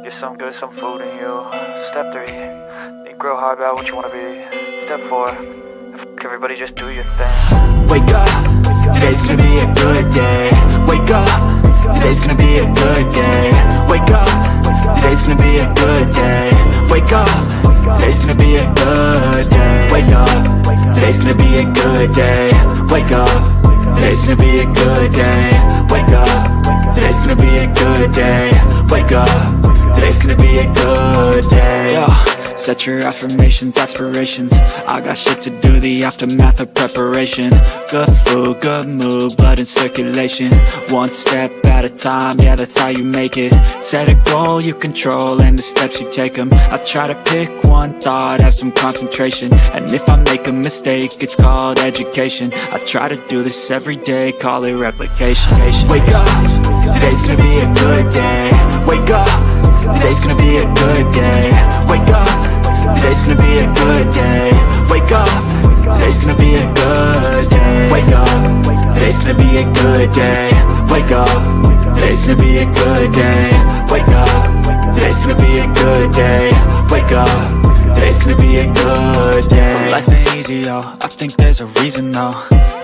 Get some good, some food in you. Step 3, think real hard about what you wanna be. Step 4, everybody just do your thing. Wake up, today's gonna be a good day. Wake up, today's gonna be a good day. Wake up, today's gonna be a good day. Wake up, today's gonna be a good day. Wake up, today's gonna be a good day. Wake up, today's gonna be a good day. Wake up, today's gonna be a good day. Wake up, today's gonna be a good day. Yo, set your affirmations, aspirations. I got shit to do, the aftermath of preparation. Good food, good mood, blood in circulation. One step at a time, yeah, that's how you make it. Set a goal you control and the steps you take them. I try to pick one thought, have some concentration. And if I make a mistake, it's called education. I try to do this every day, call it replication. Wake up, today's gonna be a good day. Wake up, today's gonna be a good day. Wake up, today's gonna be a good day. Wake up, today's gonna be a good day. Wake up, today's gonna be a good day. Wake up, today's gonna be a good day. Wake up, today's gonna be a good day. Wake up, today's gonna be a good day. So life ain't easy, yo, I think there's a reason though.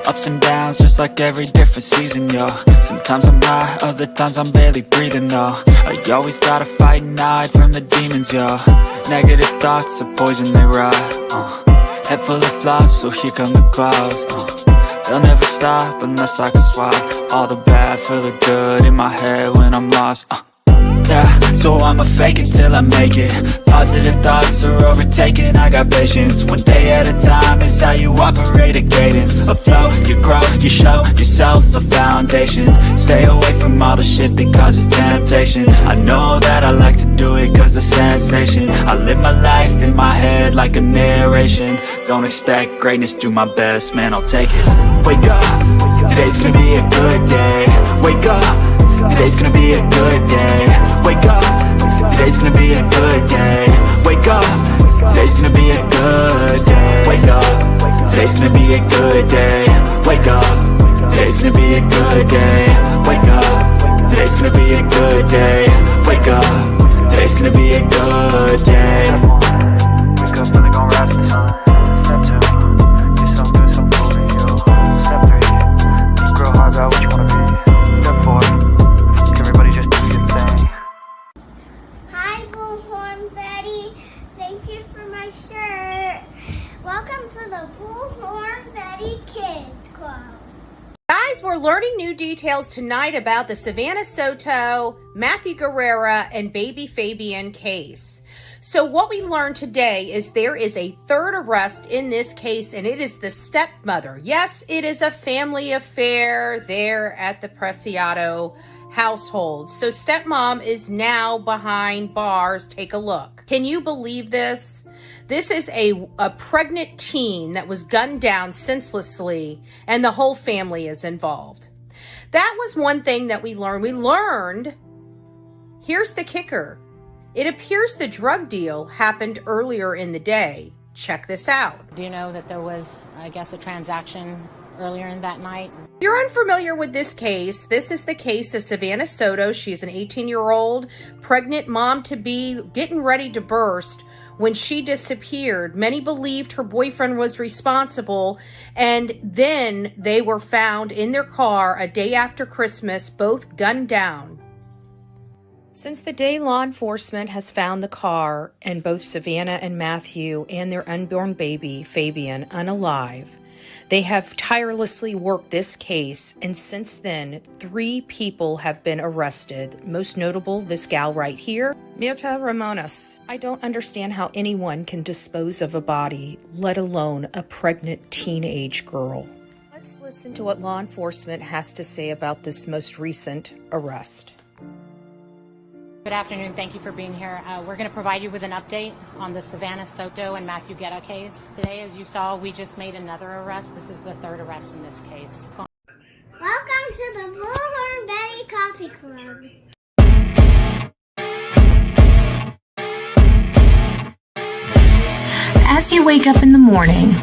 Ups and downs, just like every different season, yo. Sometimes I'm high, other times I'm barely breathing, though. I always gotta fight and hide from the demons, yo. Negative thoughts are poison, they rot. Head full of flaws, so here come the clouds. They'll never stop unless I can swap all the bad for the good in my head when I'm lost. Yeah, so I'ma fake it till I make it. Positive thoughts are overtaken, I got patience. One day at a time is how you operate a cadence. A flow, you grow, you show yourself a foundation. Stay away from all the shit that causes temptation. I know that I like to do it cause it's sensation. I live my life in my head like a narration. Don't expect greatness, do my best, man, I'll take it. Wake up, today's gonna be a good day. Wake up, today's gonna be a good day. Wake up, today's gonna be a good day. Wake up, today's gonna be a good day. Wake up, today's gonna be a good day. Wake up, today's gonna be a good day. Wake up, today's gonna be a good day. Wake up, today's gonna be a good day. Wake up, really gon' rise to the sun. Step 2, get some good, some food in you. Step 3, think real hard about what you wanna be. Step 4, everybody just do your thing. Hi, Bullhorn Betty. Thank you for my shirt. Welcome to the Bullhorn Betty Kids Club. Guys, we're learning new details tonight about the Savanah Soto, Matthew Guerrera, and baby Fabian case. So what we learned today is there is a third arrest in this case, and it is the stepmother. Yes, it is a family affair there at the Preciado household. So stepmom is now behind bars. Take a look. Can you believe this? This is a pregnant teen that was gunned down senselessly, and the whole family is involved. That was one thing that we learned. We learned, here's the kicker. It appears the drug deal happened earlier in the day. Check this out. Do you know that there was, I guess, a transaction earlier in that night? If you're unfamiliar with this case, this is the case of Savanah Soto. She's an 18-year-old pregnant mom-to-be getting ready to burst when she disappeared. Many believed her boyfriend was responsible, and then they were found in their car a day after Christmas, both gunned down. Since the day law enforcement has found the car and both Savanah and Matthew and their unborn baby, Fabian, unalive, they have tirelessly worked this case, and since then, 3 people have been arrested. Most notable, this gal right here, Mirta Ramones. I don't understand how anyone can dispose of a body, let alone a pregnant teenage girl. Let's listen to what law enforcement has to say about this most recent arrest. Good afternoon. Thank you for being here. We're going to provide you with an update on the Savanah Soto and Matthew Guerrera case. Today, as you saw, we just made another arrest. This is the third arrest in this case. Welcome to the Bullhorn Betty Coffee Club. As you wake up in the morning,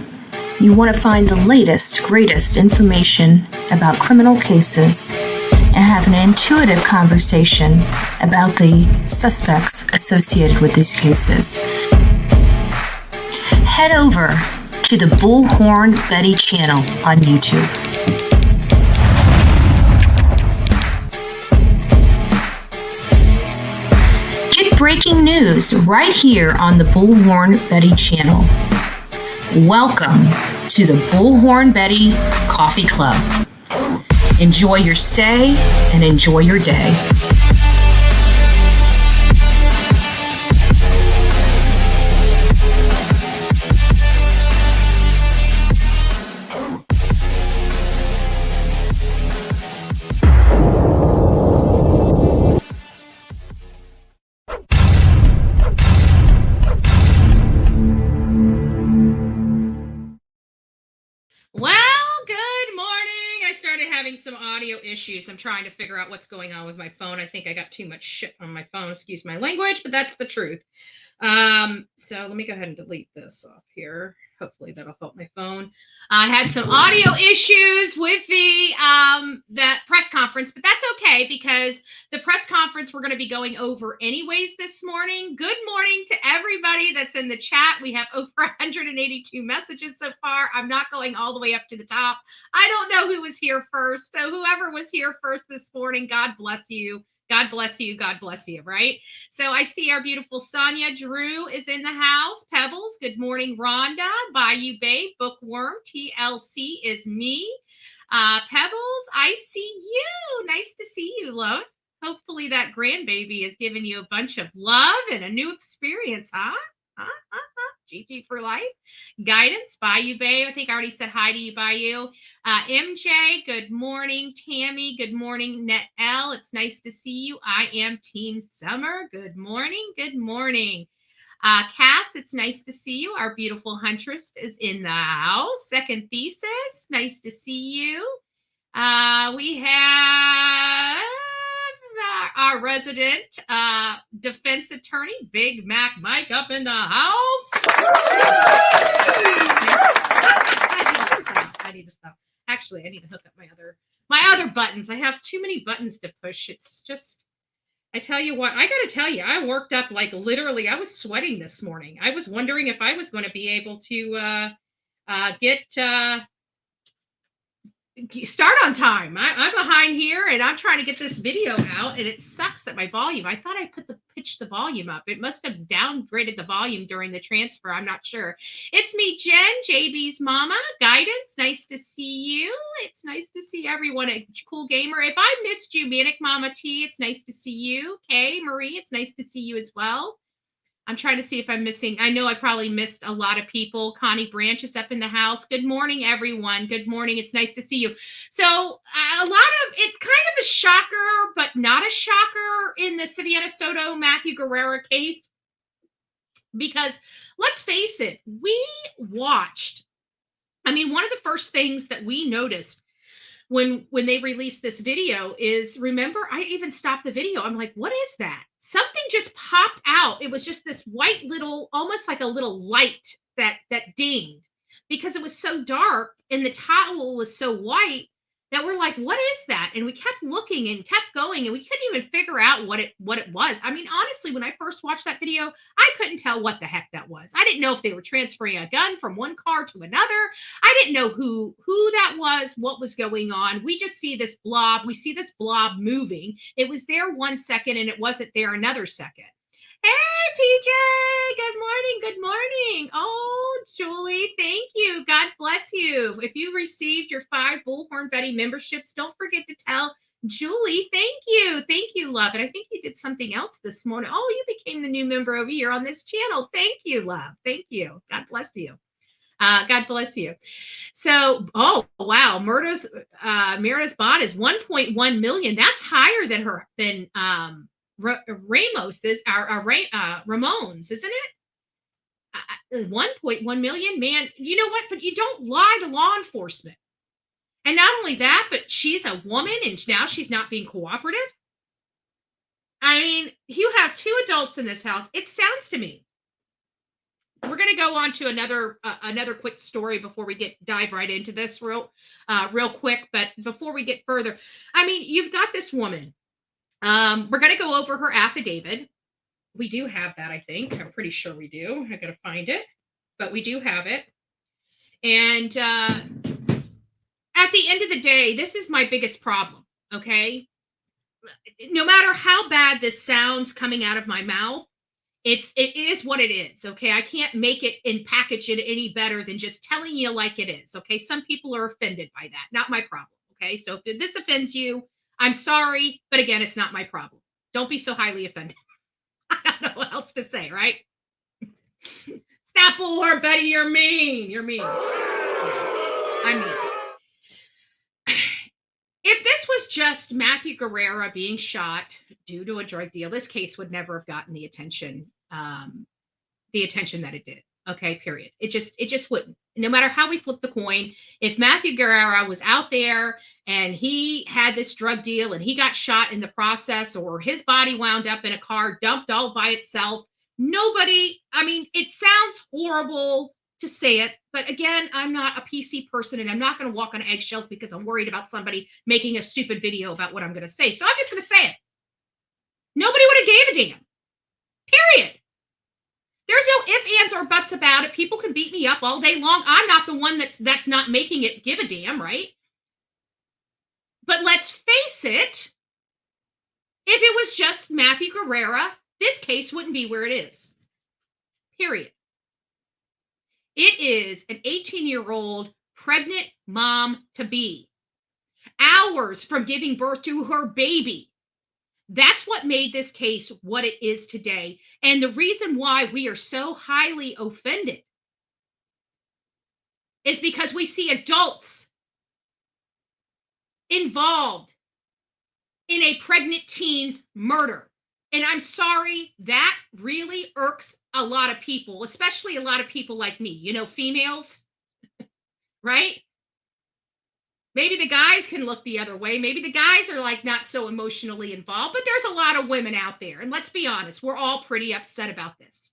you want to find the latest, greatest information about criminal cases and have an intuitive conversation about the suspects associated with these cases. Head over to the Bullhorn Betty channel on YouTube. Get breaking news right here on the Bullhorn Betty channel. Welcome to the Bullhorn Betty Coffee Club. Enjoy your stay and enjoy your day. Having some audio issues. I'm trying to figure out what's going on with my phone. I think I got too much shit on my phone. Excuse my language, but that's the truth. So let me go ahead and delete this off here. Hopefully that'll help my phone. I had some audio issues with the press conference, but that's okay because the press conference we're going to be going over anyways this morning. Good morning to everybody that's in the chat. We have over 182 messages so far. I'm not going all the way up to the top. I don't know who was here first. So whoever was here first this morning, God bless you. God bless you. God bless you. Right. So I see our beautiful Sonia Drew is in the house. Pebbles. Good morning, Rhonda. Bayou Babe. Bookworm. TLC is me. Pebbles. I see you. Nice to see you, love. Hopefully that grandbaby is giving you a bunch of love and a new experience, huh? GG for life. Guidance, Bayou Babe. I think I already said hi to you, Bayou. MJ, good morning. Tammy, good morning. Net L, it's nice to see you. I am Team Summer. Good morning. Good morning. Cass, it's nice to see you. Our beautiful huntress is in the house. Second Thesis, nice to see you. We have our resident defense attorney, Big Mac Mike, up in the house. I need to stop. Actually, I need to hook up my other buttons. I have too many buttons to push. It's just, I tell you what, I got to tell you, I worked up like literally, I was sweating this morning. I was wondering if I was going to be able to start on time. I'm behind here and I'm trying to get this video out and it sucks that my volume, I thought I pitched the volume up. It must have downgraded the volume during the transfer. I'm not sure. It's me, Jen, JB's mama. Guidance, nice to see you. It's nice to see everyone at Cool Gamer. If I missed you, Manic Mama T, it's nice to see you. Kay, Marie, it's nice to see you as well. I'm trying to see if I'm missing. I know I probably missed a lot of people. Connie Branch is up in the house. Good morning, everyone. Good morning. It's nice to see you. So it's kind of a shocker, but not a shocker in the Savanah Soto, Matthew Guerrero case. Because let's face it, we watched. I mean, one of the first things that we noticed when they released this video is, remember, I even stopped the video. I'm like, what is that? Something just popped out. It was just this white little, almost like a little light that dinged because it was so dark and the towel was so white that we're like, what is that? And we kept looking and kept going and we couldn't even figure out what it was. I mean, honestly, when I first watched that video, I couldn't tell what the heck that was. I didn't know if they were transferring a gun from one car to another. I didn't know who that was, what was going on. We just see this blob. We see this blob moving. It was there 1 second and it wasn't there another second. Hey, PJ, good morning. Good morning. Oh, Julie, thank you. God bless you. If you received your 5 Bullhorn Betty memberships, don't forget to tell Julie, thank you. Thank you, love. And I think you did something else this morning. Oh, you became the new member over here on this channel. Thank you, love. Thank you. God bless you. God bless you. So, oh, wow. Merida's bond is 1.1 million. That's higher than Ramos's, Ramon's, isn't it? 1.1 million, man. You know what? But you don't lie to law enforcement. And not only that, but she's a woman and now she's not being cooperative. I mean, you have 2 adults in this house. It sounds to me we're going to go on to another quick story before we dive right into this real quick. But before we get further, I mean, you've got this woman. We're going to go over her affidavit. We do have that, I think. I'm pretty sure we do. I got to find it, but we do have it. And at the end of the day, this is my biggest problem. Okay, no matter how bad this sounds coming out of my mouth, it is what it is. Okay, I can't make it and package it any better than just telling you like it is. Okay, some people are offended by that. Not my problem. Okay, so if this offends you, I'm sorry, but again, it's not my problem. Don't be so highly offended. I don't know what else to say, right? Stop, or Betty, you're mean. You're mean. I mean, if this was just Matthew Guerrera being shot due to a drug deal, this case would never have gotten the attention that it did. Okay, period. It just wouldn't. No matter how we flip the coin, if Matthew Guerrera was out there and he had this drug deal and he got shot in the process, or his body wound up in a car dumped all by itself, nobody, I mean, it sounds horrible to say it, but again, I'm not a PC person and I'm not going to walk on eggshells because I'm worried about somebody making a stupid video about what I'm going to say. So I'm just going to say it. Nobody would have gave a damn. Period. There's no ifs, ands, or buts about it. People can beat me up all day long. I'm not the one that's not making it give a damn, right? But let's face it, if it was just Matthew Guerrera, this case wouldn't be where it is. Period. It is an 18-year-old pregnant mom-to-be, hours from giving birth to her baby. That's what made this case what it is today. And the reason why we are so highly offended is because we see adults involved in a pregnant teen's murder. And I'm sorry, that really irks a lot of people, especially a lot of people like me, you know, females, right? Maybe the guys can look the other way. Maybe the guys are like not so emotionally involved, but there's a lot of women out there. And let's be honest, we're all pretty upset about this.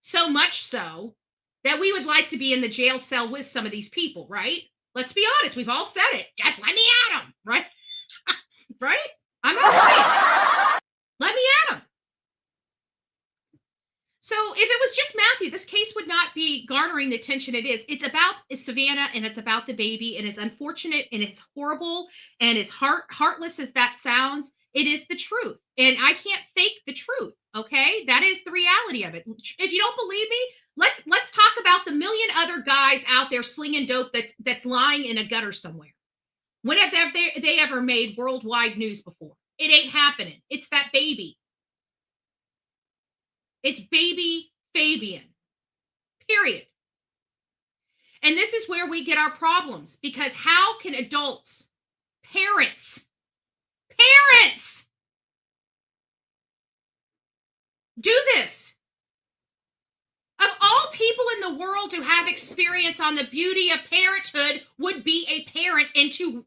So much so that we would like to be in the jail cell with some of these people, right? Let's be honest. We've all said it. Just let me at them, right? Right? I'm not lying. Let me at them. So if it was just Matthew, this case would not be garnering the attention it is. It's about Savanah and it's about the baby, and as unfortunate and as horrible and as heartless as that sounds, it is the truth. And I can't fake the truth. Okay. That is the reality of it. If you don't believe me, let's talk about the million other guys out there slinging dope that's lying in a gutter somewhere. When have they ever made worldwide news before? It ain't happening. It's that baby. It's baby Fabian, period. And this is where we get our problems, because how can adults, parents, do this? Of all people in the world to have experience on the beauty of parenthood would be a parent, and to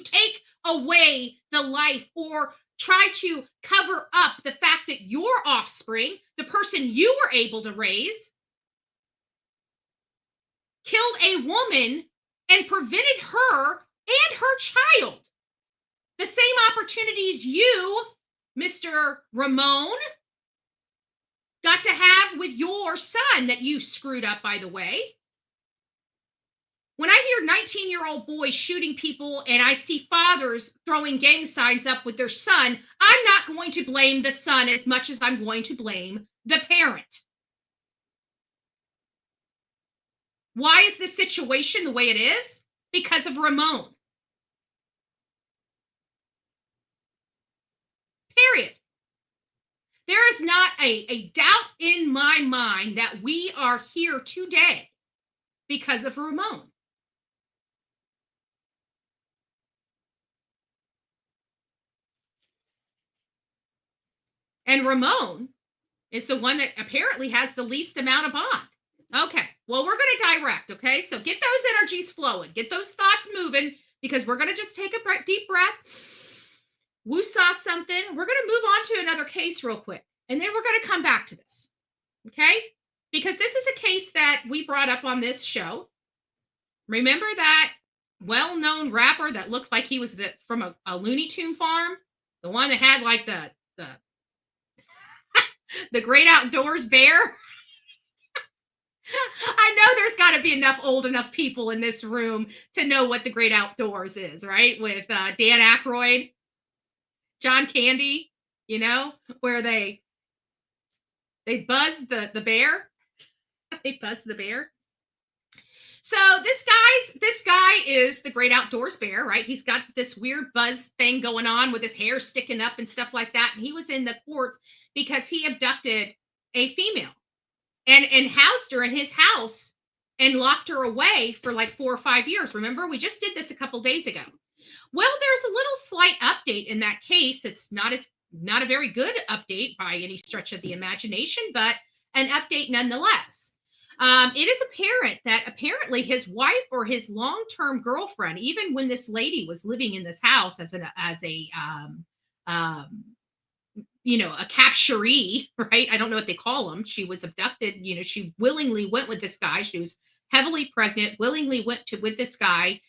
take away the life or try to cover up the fact that your offspring, the person you were able to raise, killed a woman and prevented her and her child the same opportunities you, Mr. Ramon, got to have with your son that you screwed up, by the way. When I hear 19-year-old boys shooting people and I see fathers throwing gang signs up with their son, I'm not going to blame the son as much as I'm going to blame the parent. Why is this situation the way it is? Because of Ramon. Period. There is not a doubt in my mind that we are here today because of Ramon. And Ramon is the one that apparently has the least amount of bond. Okay, well, we're going to direct, okay? So get those energies flowing. Get those thoughts moving, because we're going to just take a deep breath. Woo-saw something. We're going to move on to another case real quick, and then we're going to come back to this, okay? because this is a case that we brought up on this show. Remember that well-known rapper that looked like he was from a Looney Tune farm? The one that had like the great outdoors bear? I know there's got to be old enough people in this room to know what the great outdoors is, right? With Dan Aykroyd, John Candy, where they buzz the bear. They buzz the bear. So this guy is the great outdoors bear, right? He's got this weird buzz thing going on with his hair sticking up and stuff like that. And he was in the courts because he abducted a female and housed her in his house and locked her away for like 4 or 5 years. Remember, we just did this a couple days ago. Well, there's a little slight update in that case. It's not a very good update by any stretch of the imagination, but an update nonetheless. It is apparent that apparently his wife or his long-term girlfriend, even when this lady was living in this house as a capturee, right? I don't know what they call them. She was abducted. She willingly went with this guy. She was heavily pregnant, willingly went with this guy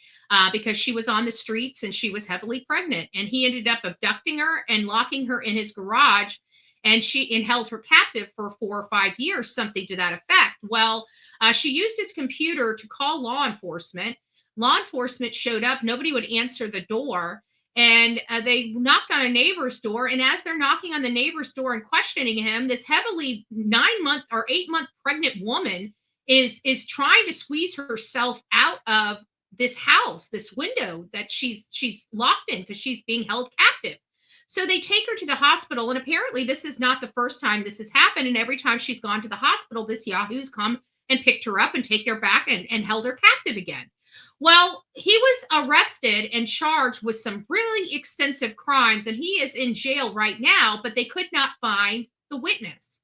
because she was on the streets and she was heavily pregnant. And he ended up abducting her and locking her in his garage. And held her captive for 4 or 5 years, something to that effect. Well, she used his computer to call law enforcement. Law enforcement showed up. Nobody would answer the door. And they knocked on a neighbor's door. And as they're knocking on the neighbor's door and questioning him, this heavily 9-month or 8-month pregnant woman is trying to squeeze herself out of this house, this window that she's locked in because she's being held captive. So they take her to the hospital, and apparently this is not the first time this has happened. And every time she's gone to the hospital, this yahoo's come and picked her up and taken her back and held her captive again. Well, he was arrested and charged with some really extensive crimes, and he is in jail right now, but they could not find the witness.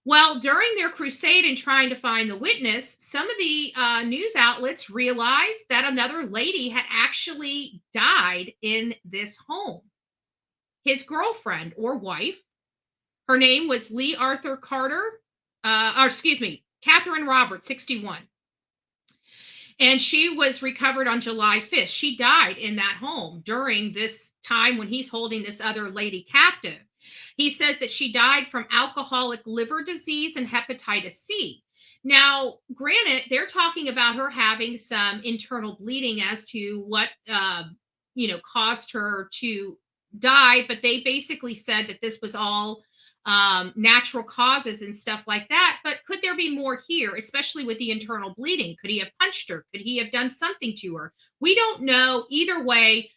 Well, during their crusade in trying to find the witness, some of the news outlets realized that another lady had actually died in this home. His girlfriend or wife, her name was Lee Arthur Carter, Catherine Roberts, 61. And she was recovered on July 5th. She died in that home during this time when he's holding this other lady captive. He says that she died from alcoholic liver disease and hepatitis C. Now, granted, they're talking about her having some internal bleeding as to what, caused her to die, but they basically said that this was all natural causes and stuff like that. But could there be more here, especially with the internal bleeding? Could he have punched her? Could he have done something to her? We don't know. Either way,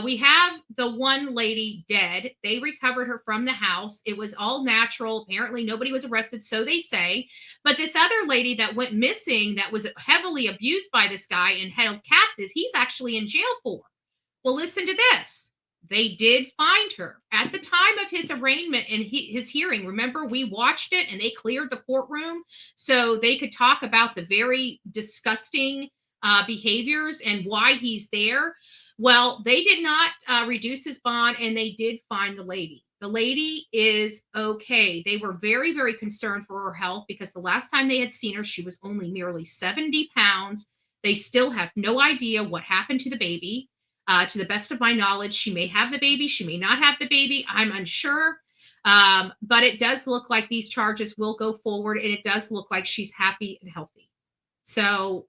we have the one lady dead. They recovered her from the house. It was all natural. Apparently nobody was arrested, so they say. But this other lady that went missing, that was heavily abused by this guy and held captive, he's actually in jail for. Well, listen to this. They did find her at the time of his arraignment and his hearing. Remember, we watched it and they cleared the courtroom so they could talk about the very disgusting behaviors and why he's there. Well, they did not reduce his bond, and they did find the lady. The lady is okay. They were very, very concerned for her health because the last time they had seen her, she was only merely 70 pounds. They still have no idea what happened to the baby. To the best of my knowledge, she may have the baby. She may not have the baby. I'm unsure. But it does look like these charges will go forward, and it does look like she's happy and healthy. So,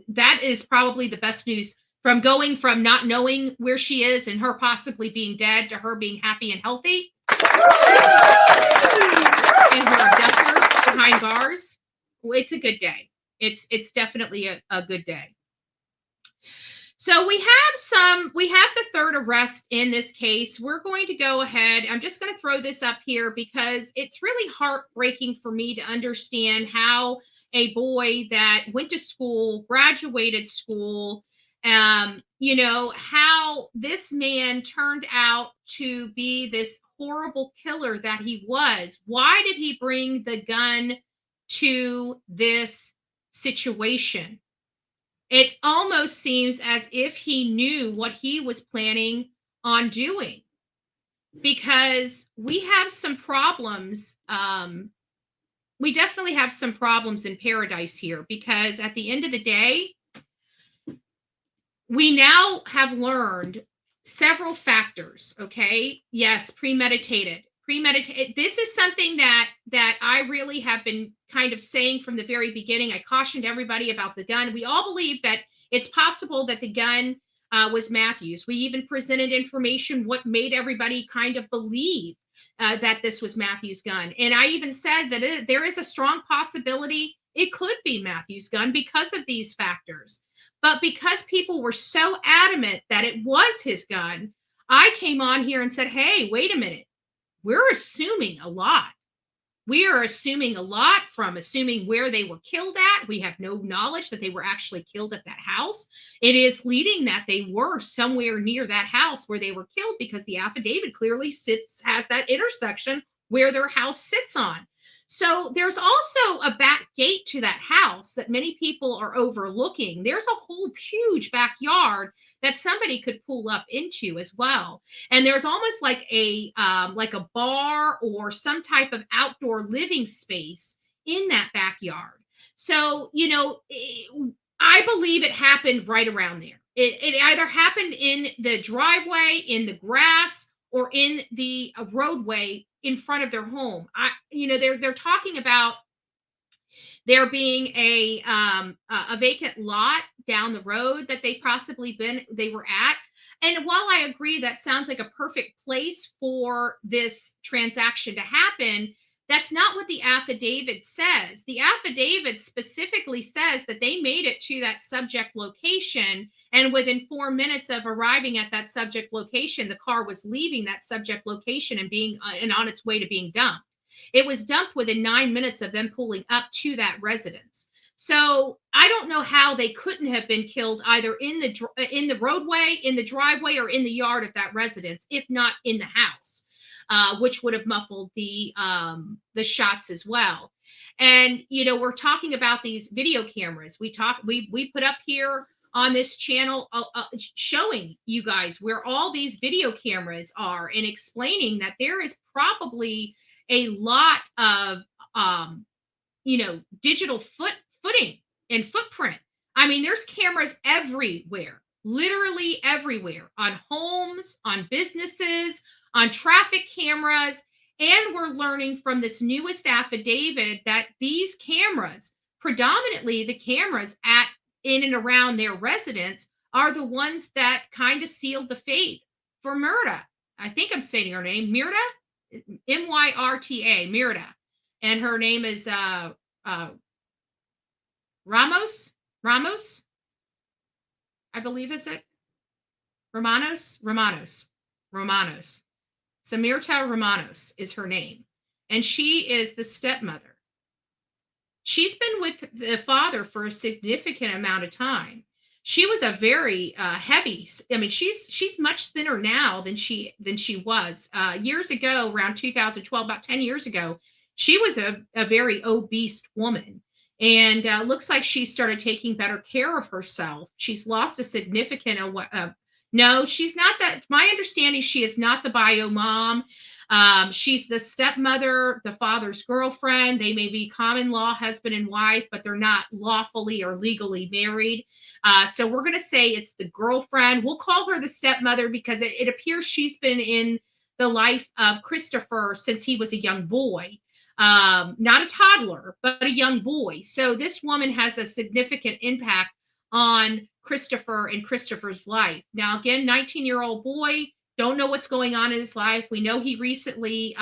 that is probably the best news from going from not knowing where she is and her possibly being dead to her being happy and healthy. And her abductor behind bars. Well, it's a good day. It's definitely a good day. So we have the third arrest in this case. We're going to go ahead. I'm just going to throw this up here because it's really heartbreaking for me to understand how a boy that went to school, graduated school, how this man turned out to be this horrible killer that he was. Why did he bring the gun to this situation? It almost seems as if he knew what he was planning on doing, because we have some problems we definitely have some problems in paradise here, because at the end of the day, we now have learned several factors. Okay, yes, premeditated. This is something that I really have been kind of saying from the very beginning. I cautioned everybody about the gun. We all believe that it's possible that the gun was Matthew's. We even presented information what made everybody kind of believe that this was Matthew's gun, and I even said that there is a strong possibility it could be Matthew's gun because of these factors. But because people were so adamant that it was his gun, I came on here and said, hey, wait a minute. We're assuming a lot. We are assuming a lot, from assuming where they were killed at. We have no knowledge that they were actually killed at that house. It is leading that they were somewhere near that house where they were killed, because the affidavit clearly has that intersection where their house sits on. So there's also a back gate to that house that many people are overlooking. There's a whole huge backyard that somebody could pull up into as well. And there's almost like a bar or some type of outdoor living space in that backyard. So, I believe it happened right around there. It either happened in the driveway, in the grass, or in the roadway in front of their home. They're talking about there being a vacant lot down the road that they were at. And while I agree that sounds like a perfect place for this transaction to happen, that's not what the affidavit says. The affidavit specifically says that they made it to that subject location, and within 4 minutes of arriving at that subject location, the car was leaving that subject location and being and on its way to being dumped. It was dumped within 9 minutes of them pulling up to that residence. So I don't know how they couldn't have been killed either in the roadway, in the driveway, or in the yard of that residence, if not in the house, which would have muffled the shots as well. And we're talking about these video cameras. We put up here on this channel showing you guys where all these video cameras are, and explaining that there is probably a lot of digital footing and footprint. I mean, there's cameras everywhere, literally everywhere, on homes, on businesses, on traffic cameras. And we're learning from this newest affidavit that these cameras, predominantly the cameras in and around their residence, are the ones that kind of sealed the fate for Myrta. I think I'm saying her name, Myrta, Myrta, Myrta, and her name is Ramos, I believe, is it Romanos. Samirta Romanos is her name, and she is the stepmother. She's been with the father for a significant amount of time. She was a very heavy. I mean, she's much thinner now than she was years ago, around 2012, about 10 years ago. She was a very obese woman, and looks like she started taking better care of herself. She's lost a significant. No, she's not that. My understanding, she is not the bio mom. She's the stepmother, the father's girlfriend. They may be common law husband and wife, but they're not lawfully or legally married. So we're going to say it's the girlfriend. We'll call her the stepmother because it appears she's been in the life of Christopher since he was a young boy. Not a toddler, but a young boy. So this woman has a significant impact on Christopher and Christopher's life. Now, again, 19-year-old boy, don't know what's going on in his life. We know he recently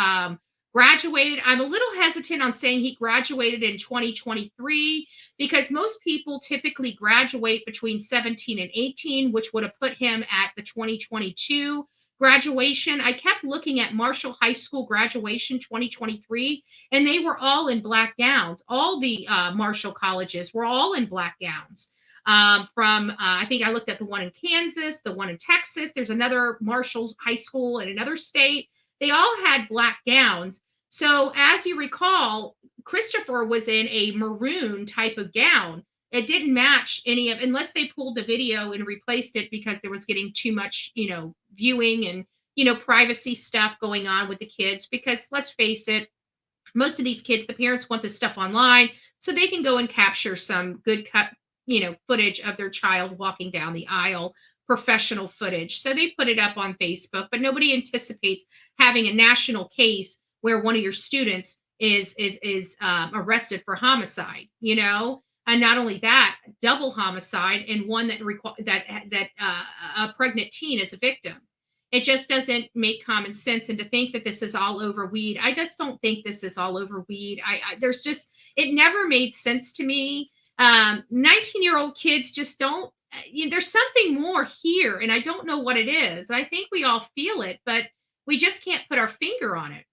graduated. I'm a little hesitant on saying he graduated in 2023 because most people typically graduate between 17 and 18, which would have put him at the 2022 graduation. I kept looking at Marshall High School graduation 2023, and they were all in black gowns. All the Marshall colleges were all in black gowns. I think I looked at the one in Kansas, the one in Texas. There's another Marshall High School in another state. They all had black gowns. So as you recall, Christopher was in a maroon type of gown. It didn't match any of, unless they pulled the video and replaced it because there was getting too much, viewing and, privacy stuff going on with the kids. Because let's face it, Most of these kids, the parents want this stuff online so they can go and capture some good cut, footage of their child walking down the aisle, professional footage. So they put it up on Facebook, but nobody anticipates having a national case where one of your students is arrested for homicide, and not only that, double homicide, and one that a pregnant teen is a victim. It just doesn't make common sense. And to think that this is all over weed, I just don't think this is all over weed. There's just, it never made sense to me. 19-year-old kids just don't, there's something more here, and I don't know what it is. I think we all feel it, but we just can't put our finger on it.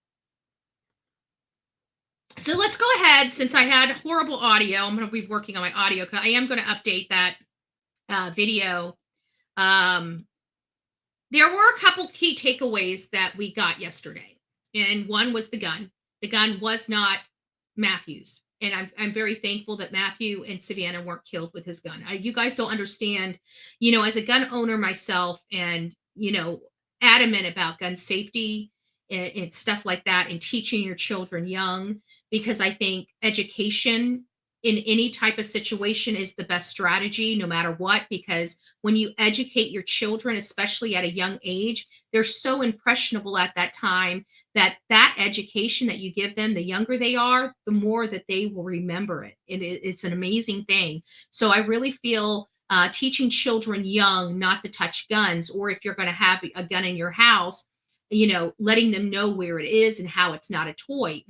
So let's go ahead. Since I had horrible audio, I'm going to be working on my audio, because I am going to update that video. There were a couple key takeaways that we got yesterday, and one was the gun. The gun was not Matthew's, and I'm very thankful that Matthew and Savanah weren't killed with his gun. You guys don't understand, as a gun owner myself, and adamant about gun safety and stuff like that, and teaching your children young, because I think education in any type of situation is the best strategy, no matter what, because when you educate your children, especially at a young age, they're so impressionable at that time that education that you give them, the younger they are, the more that they will remember it. It's an amazing thing. So I really feel teaching children young not to touch guns, or if you're going to have a gun in your house, letting them know where it is and how it's not a toy.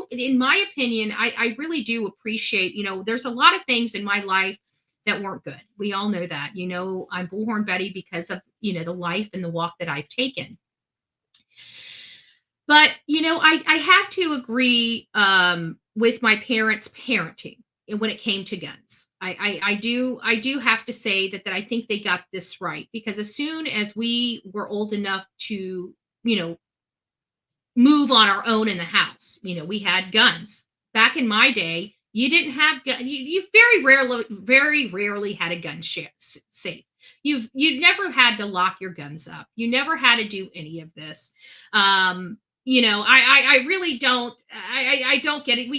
In my opinion, I really do appreciate, there's a lot of things in my life that weren't good. We all know that, I'm Bullhorn Betty because of, the life and the walk that I've taken. But, I have to agree with my parents' parenting when it came to guns. I do have to say that I think they got this right, because as soon as we were old enough to move on our own in the house, we had guns. Back in my day, you didn't have you very rarely had a gun safe. You never had to lock your guns up. You never had to do any of this. I really don't. I don't get it.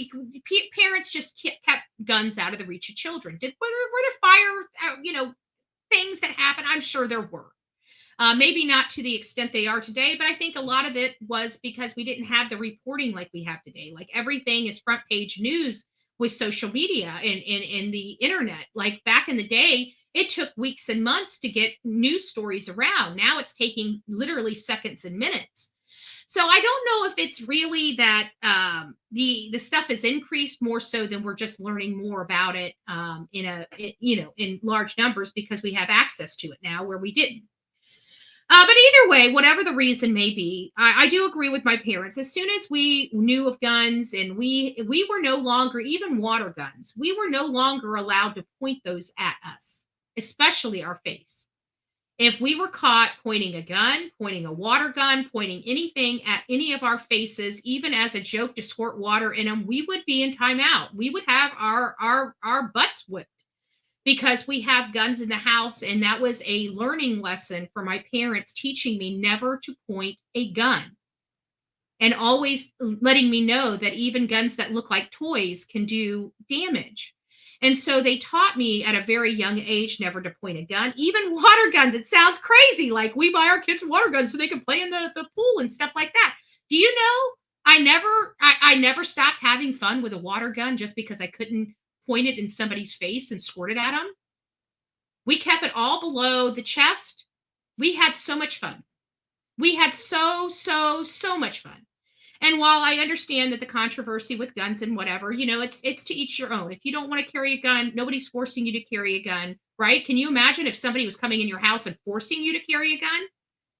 Parents just kept guns out of the reach of children. Were there fire things that happened? I'm sure there were. Maybe not to the extent they are today, but I think a lot of it was because we didn't have the reporting like we have today. Like, everything is front page news with social media and the internet. Like, back in the day, it took weeks and months to get news stories around. Now it's taking literally seconds and minutes. So I don't know if it's really that the stuff has increased more so than we're just learning more about it in large numbers, because we have access to it now where we didn't. But either way, whatever the reason may be, I do agree with my parents. As soon as we knew of guns, and we were no longer, even water guns, we were no longer allowed to point those at us, especially our face. If we were caught pointing a gun, pointing a water gun, pointing anything at any of our faces, even as a joke to squirt water in them, we would be in timeout. We would have our butts whipped, because we have guns in the house. And that was a learning lesson for my parents, teaching me never to point a gun, and always letting me know that even guns that look like toys can do damage. And so they taught me at a very young age never to point a gun, even water guns. It sounds crazy. Like, we buy our kids water guns so they can play in the pool and stuff like that. Do you know, I never stopped having fun with a water gun just because I couldn't point it in somebody's face and squirt it at them. We kept it all below the chest. We had so much fun. We had so much fun. And while I understand that the controversy with guns and whatever, it's to each your own. If you don't want to carry a gun, nobody's forcing you to carry a gun, right? Can you imagine if somebody was coming in your house and forcing you to carry a gun?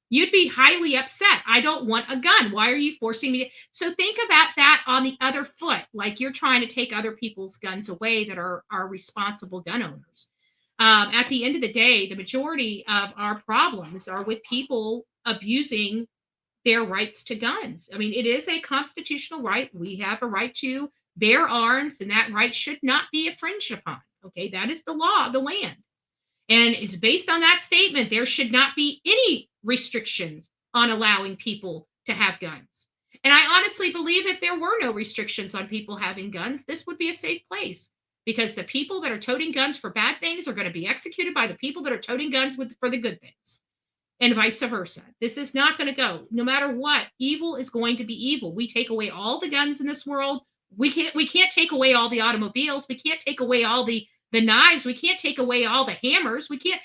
You'd be highly upset. I don't want a gun. Why are you forcing me to? So think about that on the other foot. Like, you're trying to take other people's guns away that are responsible gun owners. At the end of the day, the majority of our problems are with people abusing their rights to guns. I mean, it is a constitutional right. We have a right to bear arms, and that right should not be infringed upon. Okay, that is the law of the land. And it's based on that statement, there should not be any restrictions on allowing people to have guns. And I honestly believe if there were no restrictions on people having guns, this would be a safe place, because the people that are toting guns for bad things are going to be executed by the people that are toting guns for the good things, and vice versa. This is not going to go. No matter what, evil is going to be evil. We take away all the guns in this world. We can't take away all the automobiles. We can't take away all the knives. We can't take away all the hammers. We can't.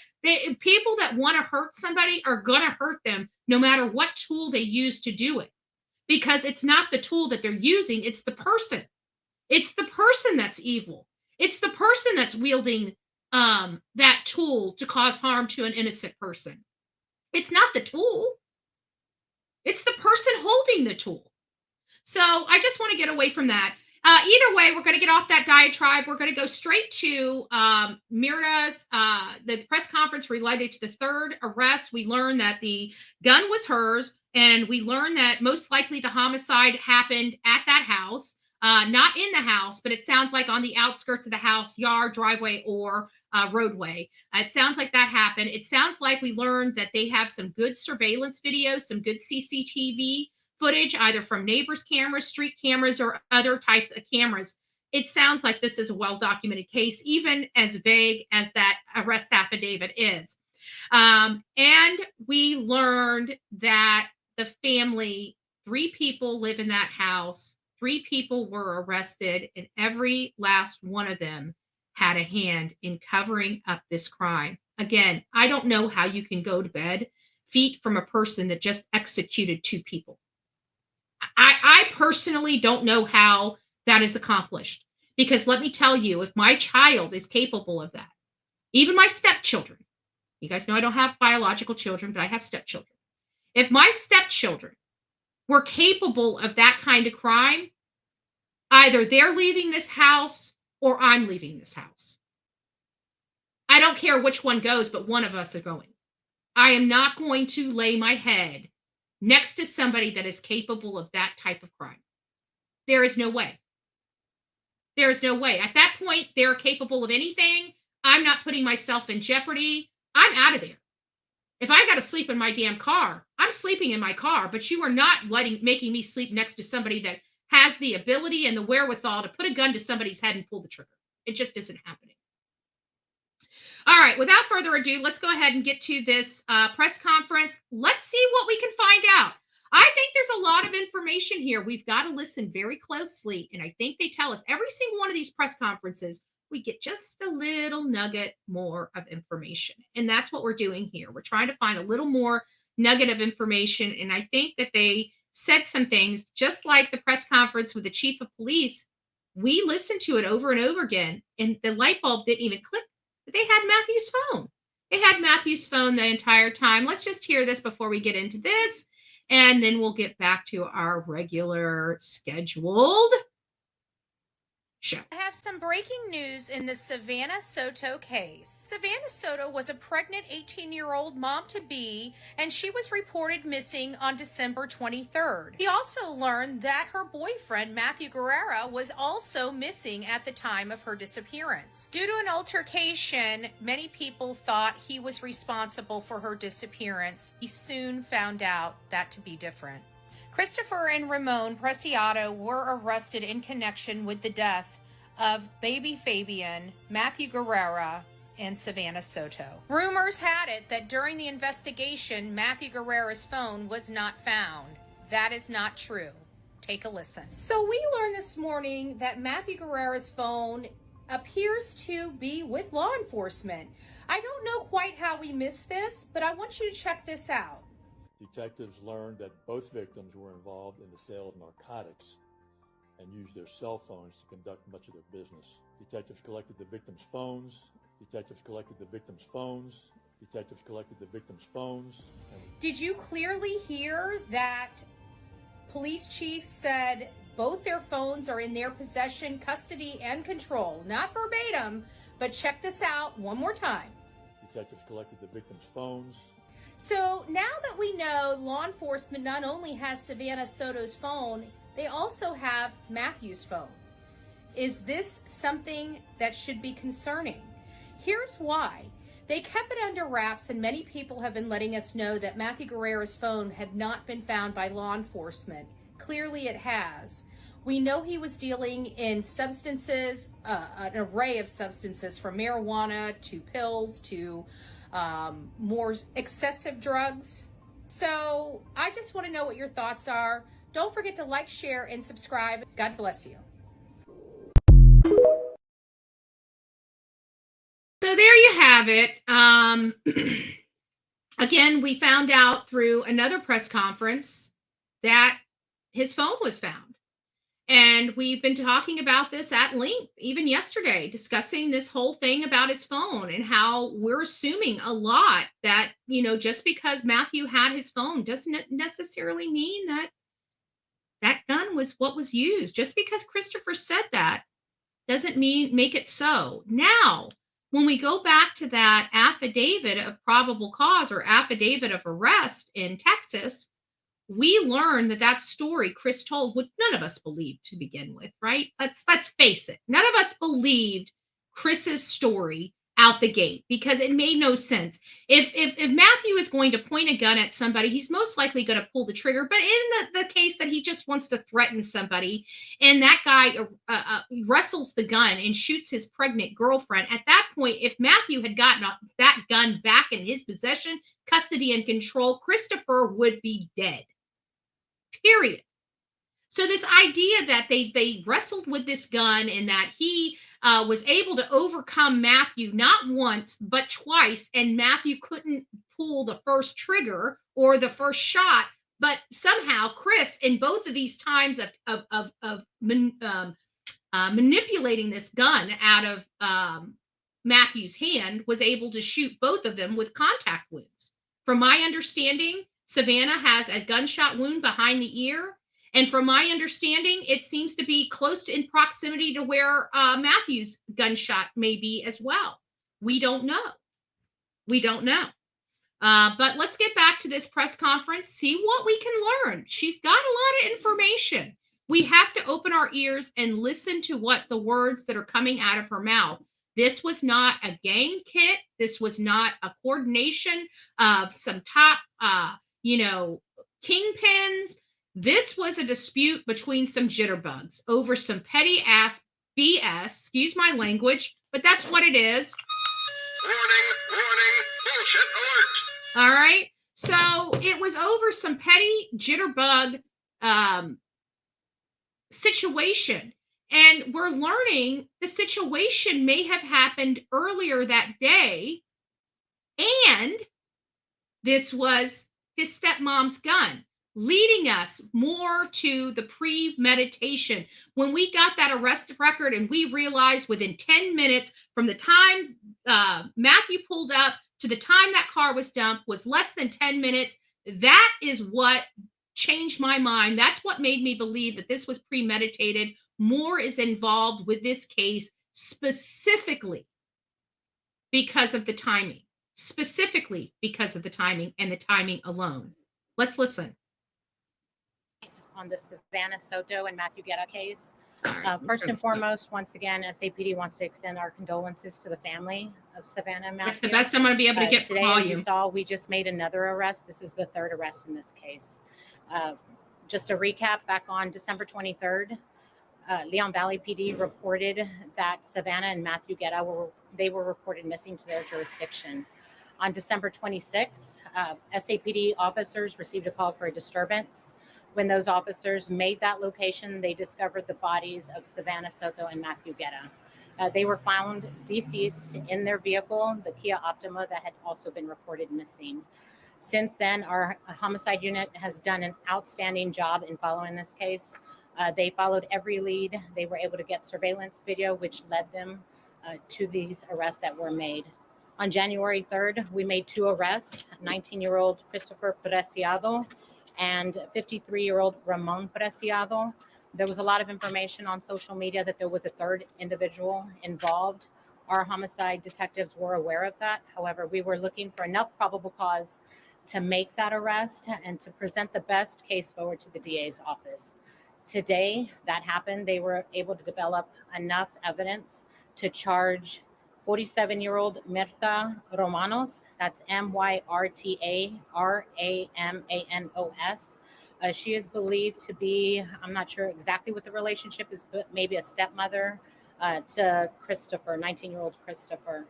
People that want to hurt somebody are going to hurt them no matter what tool they use to do it, because it's not the tool that they're using, it's the person. It's the person that's evil. It's the person that's wielding that tool to cause harm to an innocent person. It's not the tool. It's the person holding the tool. So I just want to get away from that. Either way, we're going to get off that diatribe. We're going to go straight to Myrna's, the press conference related to the third arrest. We learned that the gun was hers, and we learned that most likely the homicide happened at that house, not in the house, but it sounds like on the outskirts of the house, yard, driveway, or roadway. It sounds like that happened. It sounds like we learned that they have some good surveillance videos, some good CCTV footage, either from neighbors' cameras, street cameras, or other type of cameras. It sounds like this is a well-documented case, even as vague as that arrest affidavit is. And we learned that the family, 3 people live in that house, 3 people were arrested, and every last one of them had a hand in covering up this crime. Again, I don't know how you can go to bed feet from a person that just executed 2 people. I personally don't know how that is accomplished, because let me tell you, if my child is capable of that, even my stepchildren, you guys know I don't have biological children, but I have stepchildren. If my stepchildren were capable of that kind of crime, either they're leaving this house or I'm leaving this house. I don't care which one goes, but one of us are going. I am not going to lay my head next to somebody that is capable of that type of crime. There is no way. There is no way. At that point, they're capable of anything. I'm not putting myself in jeopardy. I'm out of there. If I got to sleep in my damn car, I'm sleeping in my car, but you are not making me sleep next to somebody that has the ability and the wherewithal to put a gun to somebody's head and pull the trigger. It just isn't happening. All right, without further ado, let's go ahead and get to this press conference. Let's see what we can find out. I think there's a lot of information here. We've got to listen very closely, and I think they tell us every single one of these press conferences, we get just a little nugget more of information, and that's what we're doing here. We're trying to find a little more nugget of information, and I think that they said some things, just like the press conference with the chief of police. We listened to it over and over again, and the light bulb didn't even click. They had Matthew's phone. They had Matthew's phone the entire time. Let's just hear this before we get into this, and then we'll get back to our regular scheduled show. I have some breaking news in the Savanah Soto case. Savanah Soto was a pregnant 18-year-old mom-to-be, and she was reported missing on December 23rd. He also learned that her boyfriend, Matthew Guerrera, was also missing at the time of her disappearance. Due to an altercation, many people thought he was responsible for her disappearance. He soon found out that to be different. Christopher and Ramon Preciado were arrested in connection with the death of baby Fabian, Matthew Guerrera, and Savanah Soto. Rumors had it that during the investigation, Matthew Guerrera's phone was not found. That is not true. Take a listen. So we learned this morning that Matthew Guerrera's phone appears to be with law enforcement. I don't know quite how we missed this, but I want you to check this out. Detectives learned that both victims were involved in the sale of narcotics and used their cell phones to conduct much of their business. Detectives collected the victims' phones. Detectives collected the victims' phones. Detectives collected the victims' phones. Did you clearly hear that police chief said both their phones are in their possession, custody, and control? Not verbatim, but check this out one more time. Detectives collected the victims' phones. So now that we know law enforcement not only has Savanah Soto's phone, they also have Matthew's phone. Is this something that should be concerning? Here's why. They kept it under wraps, and many people have been letting us know that Matthew Guerrera's phone had not been found by law enforcement. Clearly it has. We know he was dealing in substances, an array of substances, from marijuana to pills to more excessive drugs. So I just want to know what your thoughts are. Don't forget to like, share, and subscribe. God bless you. So there you have it. Again, we found out through another press conference that his phone was found. And we've been talking about this at length, even yesterday, discussing this whole thing about his phone and how we're assuming a lot that, just because Matthew had his phone doesn't necessarily mean that that gun was what was used. Just because Christopher said that doesn't make it so. Now, when we go back to that affidavit of probable cause or affidavit of arrest in Texas, we learned that story Chris told, which none of us believed to begin with, right? Let's face it. None of us believed Chris's story out the gate because it made no sense. If Matthew is going to point a gun at somebody, he's most likely going to pull the trigger. But in the case that he just wants to threaten somebody, and that guy wrestles the gun and shoots his pregnant girlfriend, at that point, if Matthew had gotten that gun back in his possession, custody, and control, Christopher would be dead. Period. So this idea that they wrestled with this gun and that he was able to overcome Matthew not once but twice, and Matthew couldn't pull the first trigger or the first shot, but somehow Chris, in both of these times of manipulating this gun out of Matthew's hand, was able to shoot both of them with contact wounds. From my understanding, Savanah has a gunshot wound behind the ear. And from my understanding, it seems to be close to in proximity to where Matthew's gunshot may be as well. We don't know. We don't know. But let's get back to this press conference, see what we can learn. She's got a lot of information. We have to open our ears and listen to what the words that are coming out of her mouth. This was not a gang kit. This was not a coordination of some top, kingpins. This was a dispute between some jitterbugs over some petty ass BS. Excuse my language, but that's what it is. Warning, bullshit alert. All right. So it was over some petty jitterbug situation. And we're learning the situation may have happened earlier that day. And this was his stepmom's gun, leading us more to the premeditation. When we got that arrest record and we realized within 10 minutes from the time Matthew pulled up to the time that car was dumped was less than 10 minutes, that is what changed my mind. That's what made me believe that this was premeditated. More is involved with this case, specifically because of the timing. Specifically because of the timing and the timing alone. Let's listen. On the Savanah, Soto, and Matthew Guerra case. First and foremost, once again, SAPD wants to extend our condolences to the family of Savanah and Matthew. That's the best I'm going to be able to get today, for volume. As you saw, we just made another arrest. This is the third arrest in this case. Just to recap, back on December 23rd, Leon Valley PD reported that Savanah and Matthew Guerra were reported missing to their jurisdiction. On December 26th, SAPD officers received a call for a disturbance. When those officers made that location, they discovered the bodies of Savanah, Soto, and Matthew Guerra. They were found deceased in their vehicle, the Kia Optima, that had also been reported missing. Since then, our homicide unit has done an outstanding job in following this case. They followed every lead. They were able to get surveillance video, which led them to these arrests that were made. On January 3rd, we made two arrests, 19-year-old Christopher Preciado and 53-year-old Ramon Preciado. There was a lot of information on social media that there was a third individual involved. Our homicide detectives were aware of that. However, we were looking for enough probable cause to make that arrest and to present the best case forward to the DA's office. Today, that happened. They were able to develop enough evidence to charge 47-year-old Mirta Romanos, that's Myrta Ramanos, She is believed to be, I'm not sure exactly what the relationship is, but maybe a stepmother to Christopher, 19-year-old Christopher.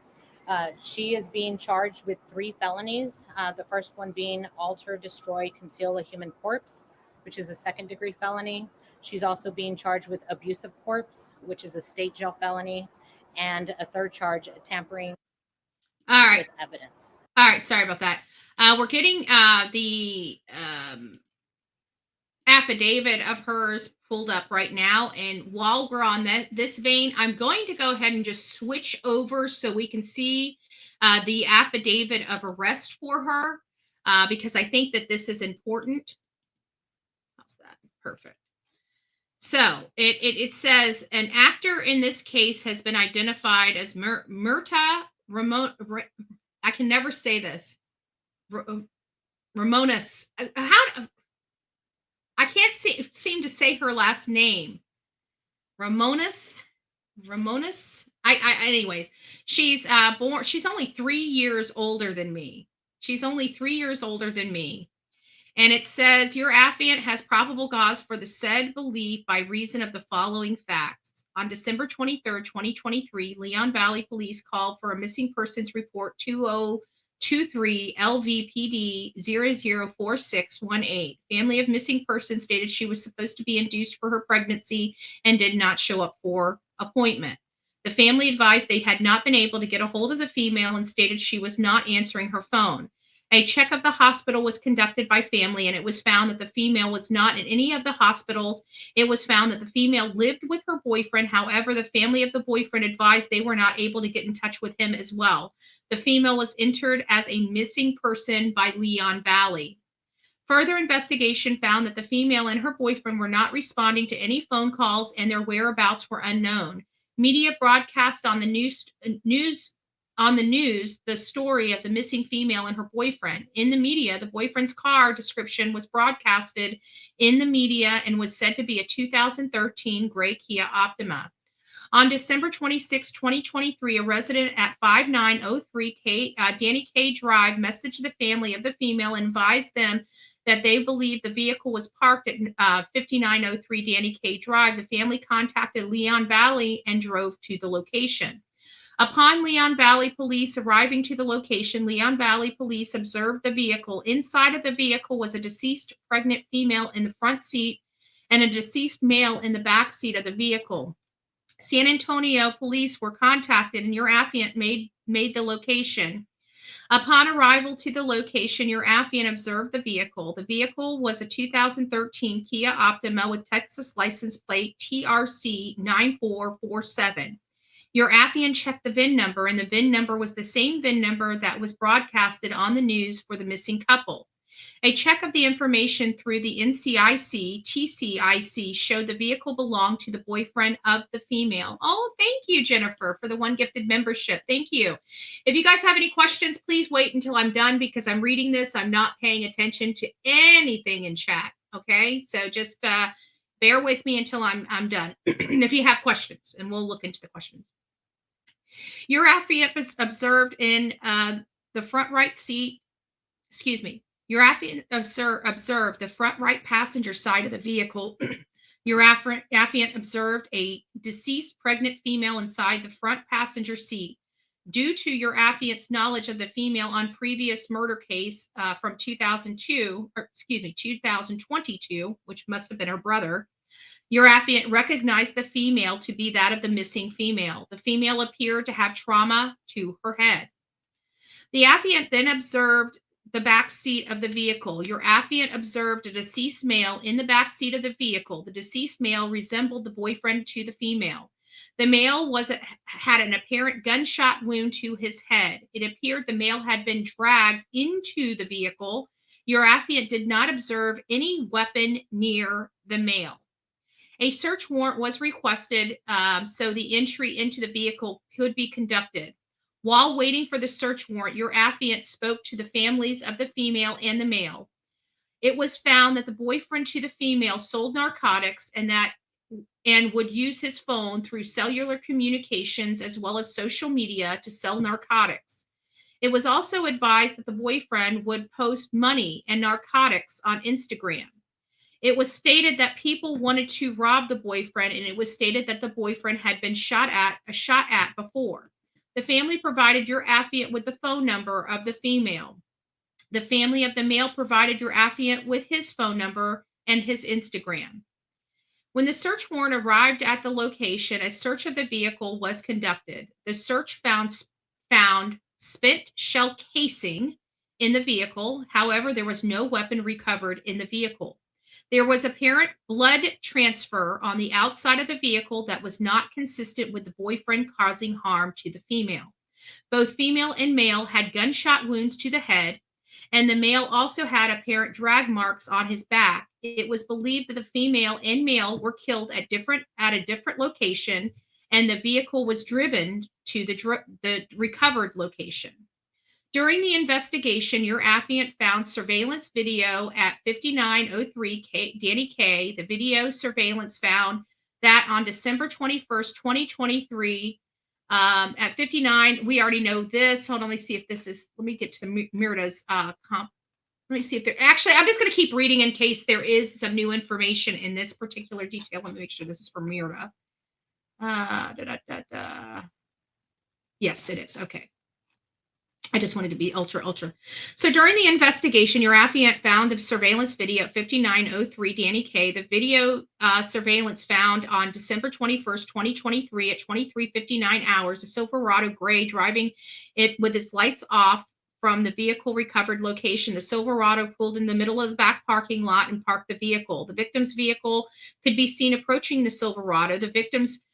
She is being charged with 3 felonies. The first one being alter, destroy, conceal a human corpse, which is a second-degree felony. She's also being charged with abuse of corpse, which is a state jail felony, and a third charge, tampering All right. with evidence. All right. Sorry about that. We're getting the affidavit of hers pulled up right now. And while we're on this vein, I'm going to go ahead and just switch over so we can see the affidavit of arrest for her, because I think that this is important. How's that? Perfect. So it says an actor in this case has been identified as Murta Ramon. I can never say this. Ramonas. I can't seem to say her last name. Ramonas. Anyways, she's born. She's only 3 years older than me. And it says your affiant has probable cause for the said belief by reason of the following facts. On December 23rd, 2023, Leon Valley Police called for a missing persons report 2023 LVPD 004618. Family of missing person stated she was supposed to be induced for her pregnancy and did not show up for appointment. The family advised they had not been able to get a hold of the female and stated she was not answering her phone. A check of the hospital was conducted by family, and it was found that the female was not in any of the hospitals. It was found that the female lived with her boyfriend. However, the family of the boyfriend advised they were not able to get in touch with him as well. The female was entered as a missing person by Leon Valley. Further investigation found that the female and her boyfriend were not responding to any phone calls, and their whereabouts were unknown. Media broadcast on the news the story of the missing female and her boyfriend. In the media, the boyfriend's car description was broadcasted in the media and was said to be a 2013 gray Kia Optima. On December 26, 2023, a resident at 5903 Danny K Drive messaged the family of the female and advised them that they believed the vehicle was parked at 5903 Danny K Drive. The family contacted Leon Valley and drove to the location. Upon Leon Valley Police arriving to the location, Leon Valley Police observed the vehicle. Inside of the vehicle was a deceased pregnant female in the front seat and a deceased male in the back seat of the vehicle. San Antonio Police were contacted, and your affiant made the location. Upon arrival to the location, your affiant observed the vehicle. The vehicle was a 2013 Kia Optima with Texas license plate TRC 9447. Your affiant checked the VIN number, and the VIN number was the same VIN number that was broadcasted on the news for the missing couple. A check of the information through the NCIC, TCIC showed the vehicle belonged to the boyfriend of the female. Oh, thank you, Jennifer, for the one gifted membership. Thank you. If you guys have any questions, please wait until I'm done because I'm reading this. I'm not paying attention to anything in chat. Okay, so just bear with me until I'm done. If you have questions, and we'll look into the questions. Your affiant was observed in the front right seat. Excuse me. Your affiant observed the front right passenger side of the vehicle. Your affiant observed a deceased pregnant female inside the front passenger seat. Due to your affiant's knowledge of the female on previous murder case from 2022, which must have been her brother, your affiant recognized the female to be that of the missing female. The female appeared to have trauma to her head. The affiant then observed the back seat of the vehicle. Your affiant observed a deceased male in the back seat of the vehicle. The deceased male resembled the boyfriend to the female. The male had an apparent gunshot wound to his head. It appeared the male had been dragged into the vehicle. Your affiant did not observe any weapon near the male. A search warrant was requested so the entry into the vehicle could be conducted. While waiting for the search warrant, your affiant spoke to the families of the female and the male. It was found that the boyfriend to the female sold narcotics and would use his phone through cellular communications as well as social media to sell narcotics. It was also advised that the boyfriend would post money and narcotics on Instagram. It was stated that people wanted to rob the boyfriend, and it was stated that the boyfriend had been shot at before. The family provided your affiant with the phone number of the female. The family of the male provided your affiant with his phone number and his Instagram. When the search warrant arrived at the location, a search of the vehicle was conducted. The search found spent shell casing in the vehicle. However, there was no weapon recovered in the vehicle. There was apparent blood transfer on the outside of the vehicle that was not consistent with the boyfriend causing harm to the female. Both female and male had gunshot wounds to the head, and the male also had apparent drag marks on his back. It was believed that the female and male were killed at a different location, and the vehicle was driven to the recovered location. During the investigation, your affiant found surveillance video at 5903 Danny K. The video surveillance found that on December 21st, 2023, at 59, we already know this. Hold on, let me see if this is, let me get to the Myrta's comp. Let me see if there, actually, I'm just going to keep reading in case there is some new information in this particular detail. Let me make sure this is from Myrta. Yes, it is. Okay. I just wanted to be ultra. So during the investigation, your affiant found a surveillance video at 5903 Danny K. The video surveillance found on December 21st, 2023 at 23:59 hours, a Silverado gray driving it with its lights off from the vehicle recovered location. The Silverado pulled in the middle of the back parking lot and parked the vehicle. The victim's vehicle could be seen approaching the Silverado. The victim's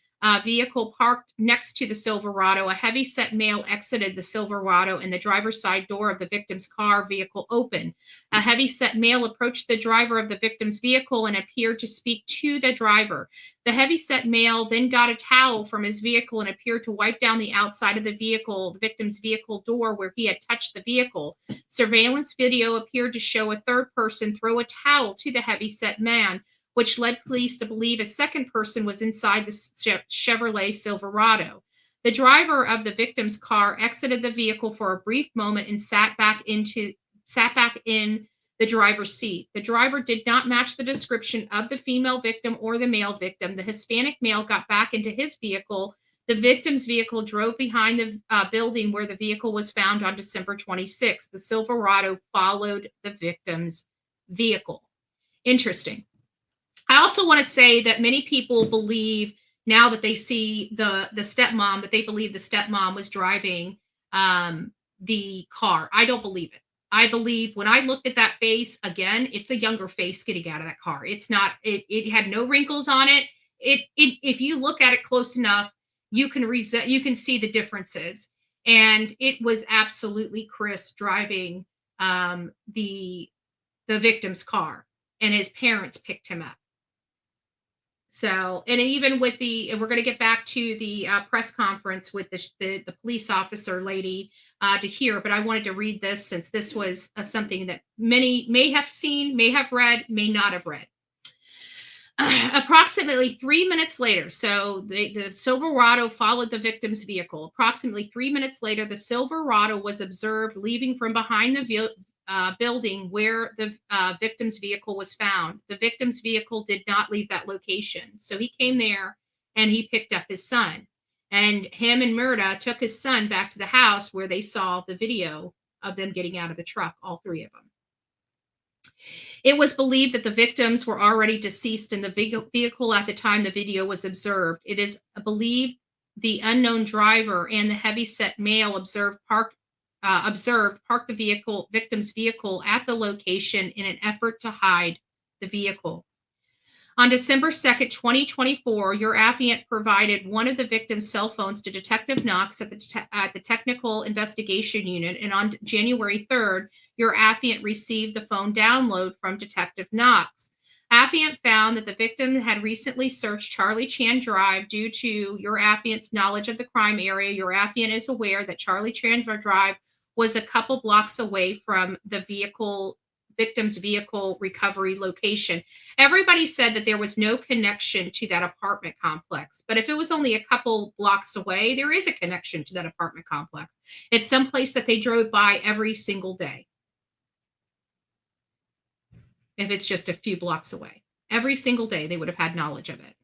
vehicle parked next to the Silverado. A heavy-set male exited the Silverado, and the driver's side door of the victim's car vehicle opened. A heavy-set male approached the driver of the victim's vehicle and appeared to speak to the driver. The heavy-set male then got a towel from his vehicle and appeared to wipe down the outside of the vehicle, the victim's vehicle door where he had touched the vehicle. Surveillance video appeared to show a third person throw a towel to the heavy-set man, which led police to believe a second person was inside the Chevrolet Silverado. The driver of the victim's car exited the vehicle for a brief moment and sat back in the driver's seat. The driver did not match the description of the female victim or the male victim. The Hispanic male got back into his vehicle. The victim's vehicle drove behind the building where the vehicle was found on December 26th. The Silverado followed the victim's vehicle. Interesting. I also want to say that many people believe now that they see the stepmom, that they believe the stepmom was driving the car. I don't believe it. I believe when I looked at that face, again, it's a younger face getting out of that car. It's not, it had no wrinkles on it. If you look at it close enough, you can see the differences. And it was absolutely Chris driving the victim's car, and his parents picked him up. So, and even with we're going to get back to the press conference with the police officer lady to hear, but I wanted to read this since this was something that many may have seen, may have read, may not have read. Approximately 3 minutes later, so the Silverado followed the victim's vehicle. Approximately 3 minutes later, the Silverado was observed leaving from behind the building where the victim's vehicle was found. The victim's vehicle did not leave that location. So he came there and he picked up his son. And him and Myrta took his son back to the house where they saw the video of them getting out of the truck, all three of them. It was believed that the victims were already deceased in the vehicle at the time the video was observed. It is believed the unknown driver and the heavy-set male observed park the victim's vehicle at the location in an effort to hide the vehicle. On December 2nd, 2024, your affiant provided one of the victim's cell phones to Detective Knox at the Technical Investigation Unit, and on January 3rd, your affiant received the phone download from Detective Knox. Affiant found that the victim had recently searched Charlie Chan Drive due to your affiant's knowledge of the crime area. Your affiant is aware that Charlie Chan Drive was a couple blocks away from the victim's vehicle recovery location. Everybody said that there was no connection to that apartment complex, but if it was only a couple blocks away, there is a connection to that apartment complex. It's someplace that they drove by every single day. if it's just a few blocks away. Every single day, they would have had knowledge of it.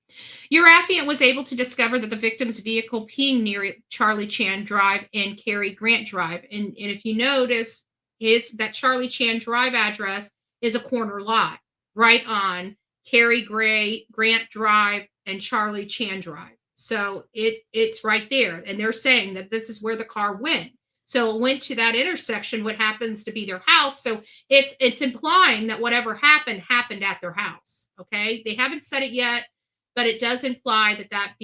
Your affiant was able to discover that the victim's vehicle being near Charlie Chan Drive and Cary Grant Drive. And if you notice, that Charlie Chan Drive address is a corner lot right on Cary Grant Drive and Charlie Chan Drive. So it's right there. And they're saying that this is where the car went. So it went to that intersection, what happens to be their house. So it's implying that whatever happened at their house. Okay. They haven't said it yet, but it does imply that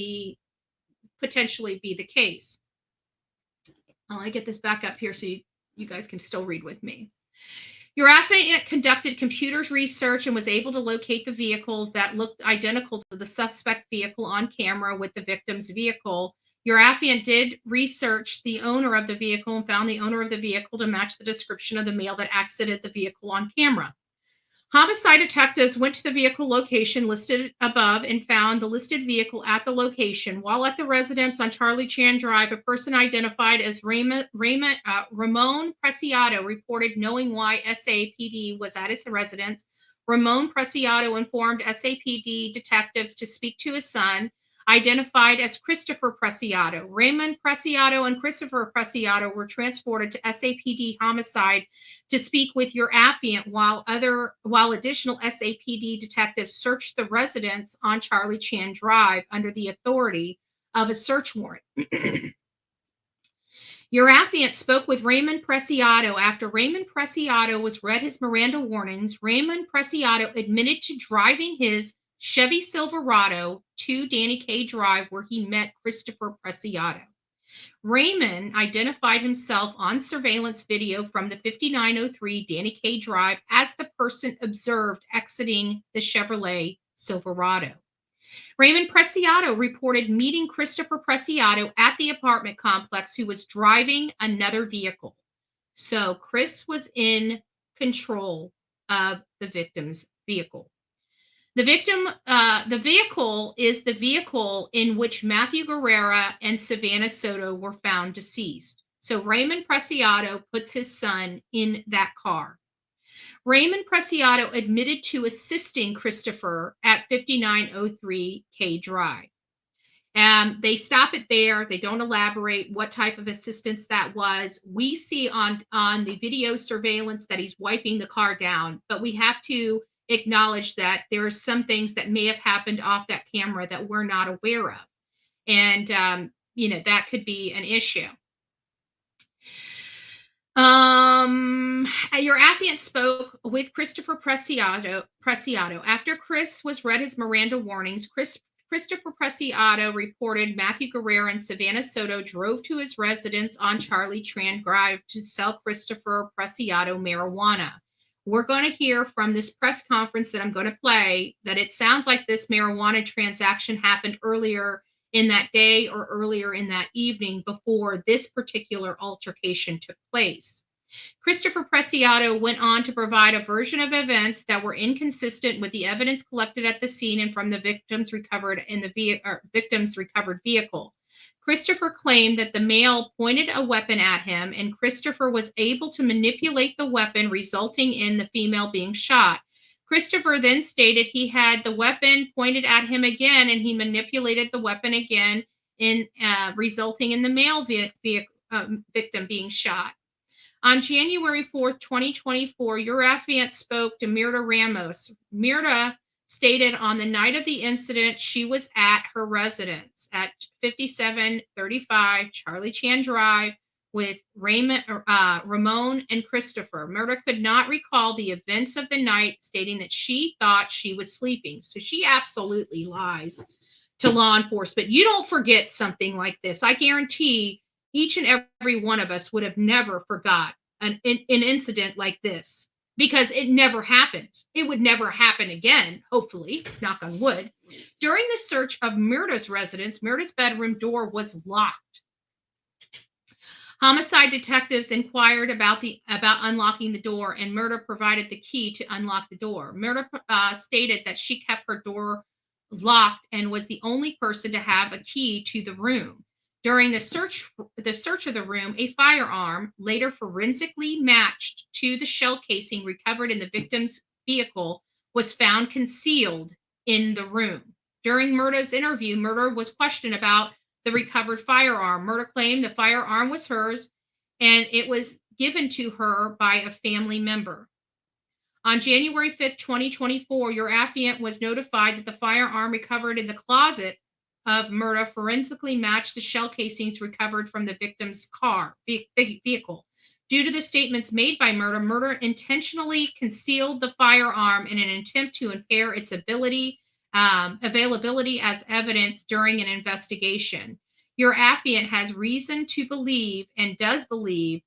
potentially be the case. I'll get this back up here so you guys can still read with me. Your affiant conducted computer research and was able to locate the vehicle that looked identical to the suspect vehicle on camera with the victim's vehicle. Your affiant did research the owner of the vehicle and found the owner of the vehicle to match the description of the male that exited the vehicle on camera. Homicide detectives went to the vehicle location listed above and found the listed vehicle at the location. While at the residence on Charlie Chan Drive, a person identified as Ramon Preciado reported knowing why SAPD was at his residence. Ramon Preciado informed SAPD detectives to speak to his son, identified as Christopher Preciado. Raymond Preciado and Christopher Preciado were transported to SAPD homicide to speak with your affiant while additional SAPD detectives searched the residence on Charlie Chan Drive under the authority of a search warrant. Your affiant spoke with Raymond Preciado. After Raymond Preciado was read his Miranda warnings, Raymond Preciado admitted to driving his Chevy Silverado to Danny K Drive, where he met Christopher Preciado. Raymond identified himself on surveillance video from the 5903 Danny K Drive as the person observed exiting the Chevrolet Silverado. Raymond Preciado reported meeting Christopher Preciado at the apartment complex, who was driving another vehicle. So Chris was in control of the victim's vehicle. The vehicle is the vehicle in which Matthew Guerrera and Savanah Soto were found deceased. So Raymond Preciado puts his son in that car. Raymond Preciado admitted to assisting Christopher at 5903 K Drive. They stop it there. They don't elaborate what type of assistance that was. We see on the video surveillance that he's wiping the car down, but we have to acknowledge that there are some things that may have happened off that camera that we're not aware of. And, that could be an issue. Your affiant spoke with Christopher Preciado. After Chris was read his Miranda warnings, Christopher Preciado reported Matthew Guerrera and Savanah Soto drove to his residence on Charlie Chan Drive to sell Christopher Preciado marijuana. We're going to hear from this press conference that I'm going to play that it sounds like this marijuana transaction happened earlier in that day or earlier in that evening before this particular altercation took place. Christopher Preciado went on to provide a version of events that were inconsistent with the evidence collected at the scene and from the victims recovered vehicle. Christopher claimed that the male pointed a weapon at him, and Christopher was able to manipulate the weapon, resulting in the female being shot. Christopher then stated he had the weapon pointed at him again, and he manipulated the weapon again, resulting in the male victim being shot. On January 4th, 2024, your affiant spoke to Mirta Ramos. Mirta stated on the night of the incident, she was at her residence at 5735 Charlie Chan Drive with Ramon and Christopher. Mirta could not recall the events of the night, stating that she thought she was sleeping. So she absolutely lies to law enforcement. You don't forget something like this. I guarantee each and every one of us would have never forgot an incident like this, because it never happens. It would never happen again, hopefully, knock on wood. During the search of Mirta's residence, Mirta's bedroom door was locked. Homicide detectives inquired about unlocking the door, and Mirta provided the key to unlock the door. Mirta stated that she kept her door locked and was the only person to have a key to the room. During the search of the room, a firearm, later forensically matched to the shell casing recovered in the victim's vehicle was found concealed in the room. During Murda's interview, Murda was questioned about the recovered firearm. Murda claimed the firearm was hers and it was given to her by a family member. On January 5th, 2024, your affiant was notified that the firearm recovered in the closet of Murda forensically matched the shell casings recovered from the victim's vehicle. Due to the statements made by Murda intentionally concealed the firearm in an attempt to impair its availability as evidence during an investigation. Your affiant has reason to believe and does believe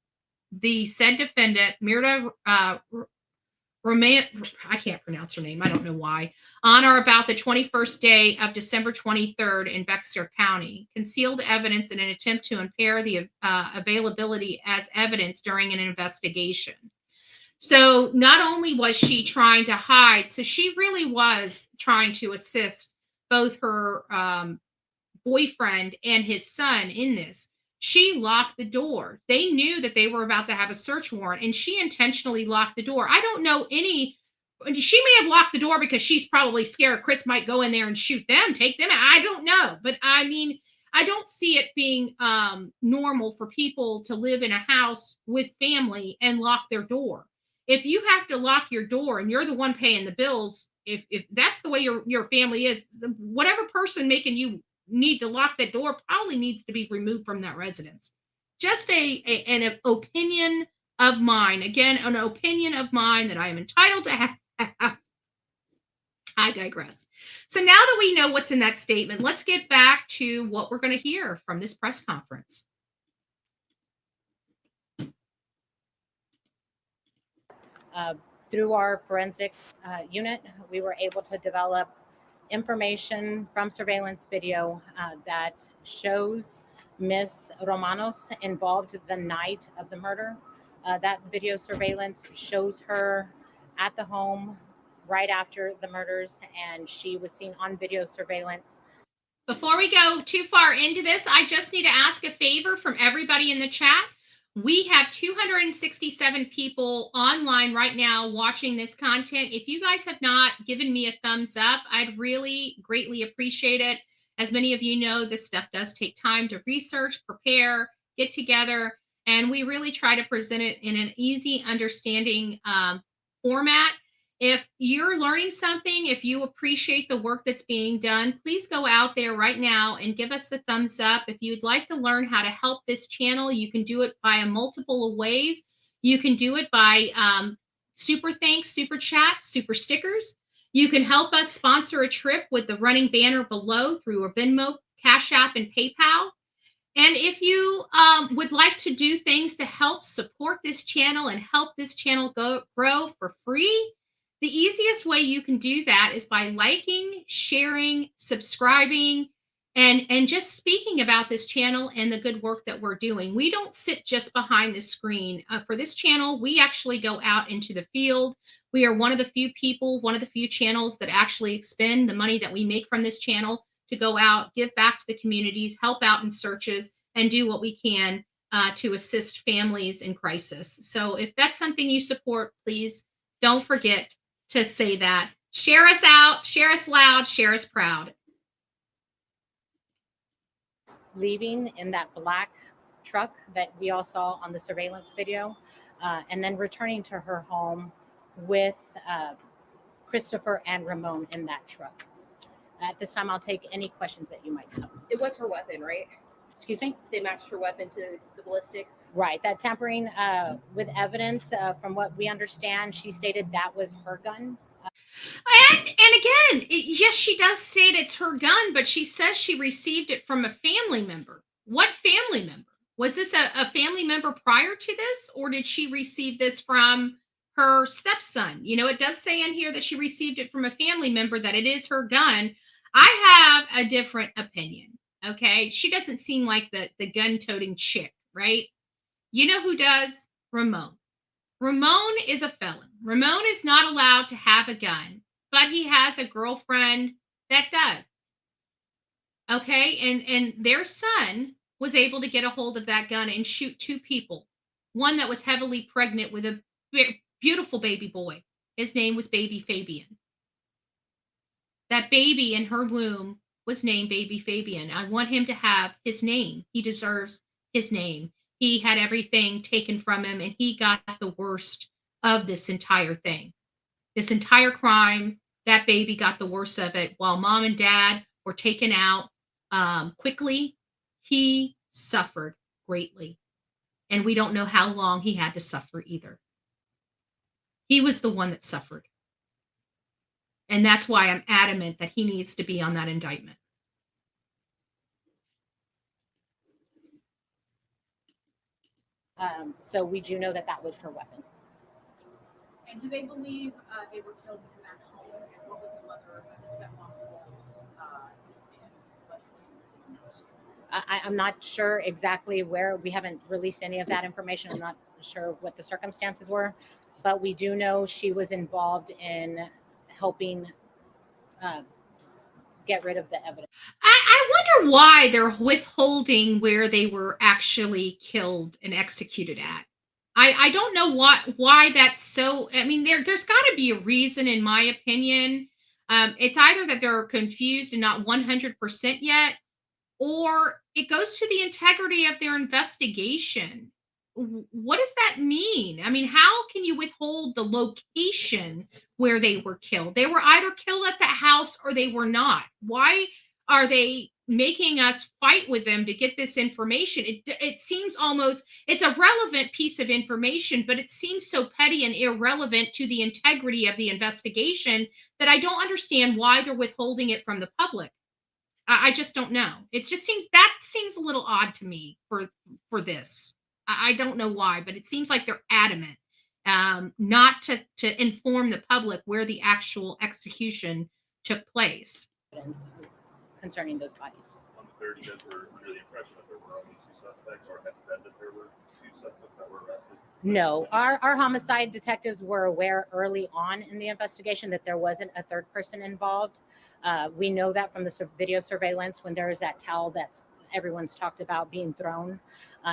the said defendant, Murda I can't pronounce her name. I don't know why. On or about the 21st day of December 23rd in Bexar County, concealed evidence in an attempt to impair the availability as evidence during an investigation. So not only was she trying to hide, so she really was trying to assist both her boyfriend and his son in this. She locked the door. They knew that they were about to have a search warrant, and she intentionally locked the door. I don't know she may have locked the door because she's probably scared Chris might go in there and shoot them, take them. I don't know. But I mean, I don't see it being normal for people to live in a house with family and lock their door. If you have to lock your door and you're the one paying the bills, if that's the way your family is, whatever person making you need to lock that door probably needs to be removed from that residence. Just an opinion of mine. Again, an opinion of mine that I am entitled to have. I digress. So now that we know what's in that statement, let's get back to what we're going to hear from this press conference. Through our forensic unit, we were able to develop information from surveillance video that shows Miss Romanos involved the night of the murder. That video surveillance shows her at the home right after the murders, and she was seen on video surveillance. Before we go too far into this, I just need to ask a favor from everybody in the chat. We have 267 people online right now watching this content. If you guys have not given me a thumbs up, I'd really greatly appreciate it. As many of you know, this stuff does take time to research, prepare, get together, and we really try to present it in an easy, understanding format. If you're learning something, if you appreciate the work that's being done, please go out there right now and give us the thumbs up. If you'd like to learn how to help this channel, you can do it by a multiple of ways. You can do it by super thanks, super chat, super stickers. You can help us sponsor a trip with the running banner below through a Venmo, Cash App, and PayPal. And if you would like to do things to help support this channel and help this channel grow for free, the easiest way you can do that is by liking, sharing, subscribing, and just speaking about this channel and the good work that we're doing. We don't sit just behind the screen. For this channel, we actually go out into the field. We are one of the few people, one of the few channels that actually expend the money that we make from this channel to go out, give back to the communities, help out in searches, and do what we can to assist families in crisis. So if that's something you support, please don't forget to say that. Share us out, share us loud, share us proud. Leaving in that black truck that we all saw on the surveillance video, and then returning to her home with Christopher and Ramon in that truck. At this time, I'll take any questions that you might have. It was her weapon, right? Excuse me? They matched her weapon to the ballistics. Right. That tampering with evidence, from what we understand, she stated that was her gun. And again, yes, she does state it's her gun, but she says she received it from a family member. What family member? Was this a family member prior to this, or did she receive this from her stepson? You know, it does say in here that she received it from a family member, that it is her gun. I have a different opinion. Okay. She doesn't seem like the gun-toting chick, right? You know who does? Ramon. Ramon is a felon. Ramon is not allowed to have a gun, but he has a girlfriend that does. Okay. And their son was able to get a hold of that gun and shoot two people. One that was heavily pregnant with a beautiful baby boy. His name was baby Fabian. That baby in her womb was named baby Fabian. I want him to have his name. He deserves his name. He had everything taken from him, and he got the worst of this entire thing. This entire crime, that baby got the worst of it. While mom and dad were taken out quickly, he suffered greatly. And we don't know how long he had to suffer either. He was the one that suffered. And that's why I'm adamant that he needs to be on that indictment. So we do know that that was her weapon. And do they believe they were killed in that home? And what was the mother and the stepmom's role in I'm not sure exactly where. We haven't released any of that information. I'm not sure what the circumstances were, but we do know she was involved in helping get rid of the evidence. I wonder why they're withholding where they were actually killed and executed at. I don't know why that's so. I mean, there's got to be a reason, in my opinion. It's either that they're confused and not 100% yet, or it goes to the integrity of their investigation. What does that mean? I mean, how can you withhold the location where they were killed? They were either killed at the house or they were not. Why are they making us fight with them to get this information? It seems almost it's a relevant piece of information, but it seems so petty and irrelevant to the integrity of the investigation that I don't understand why they're withholding it from the public. I just don't know. It just seems a little odd to me for this. I don't know why, but it seems like they're adamant not to inform the public where the actual execution took place. Concerning those bodies. On the third, you guys were under the impression that there were only two suspects, or had said that there were two suspects that were arrested? No, our homicide detectives were aware early on in the investigation that there wasn't a third person involved. We know that from the video surveillance when there is that towel that's everyone's talked about being thrown.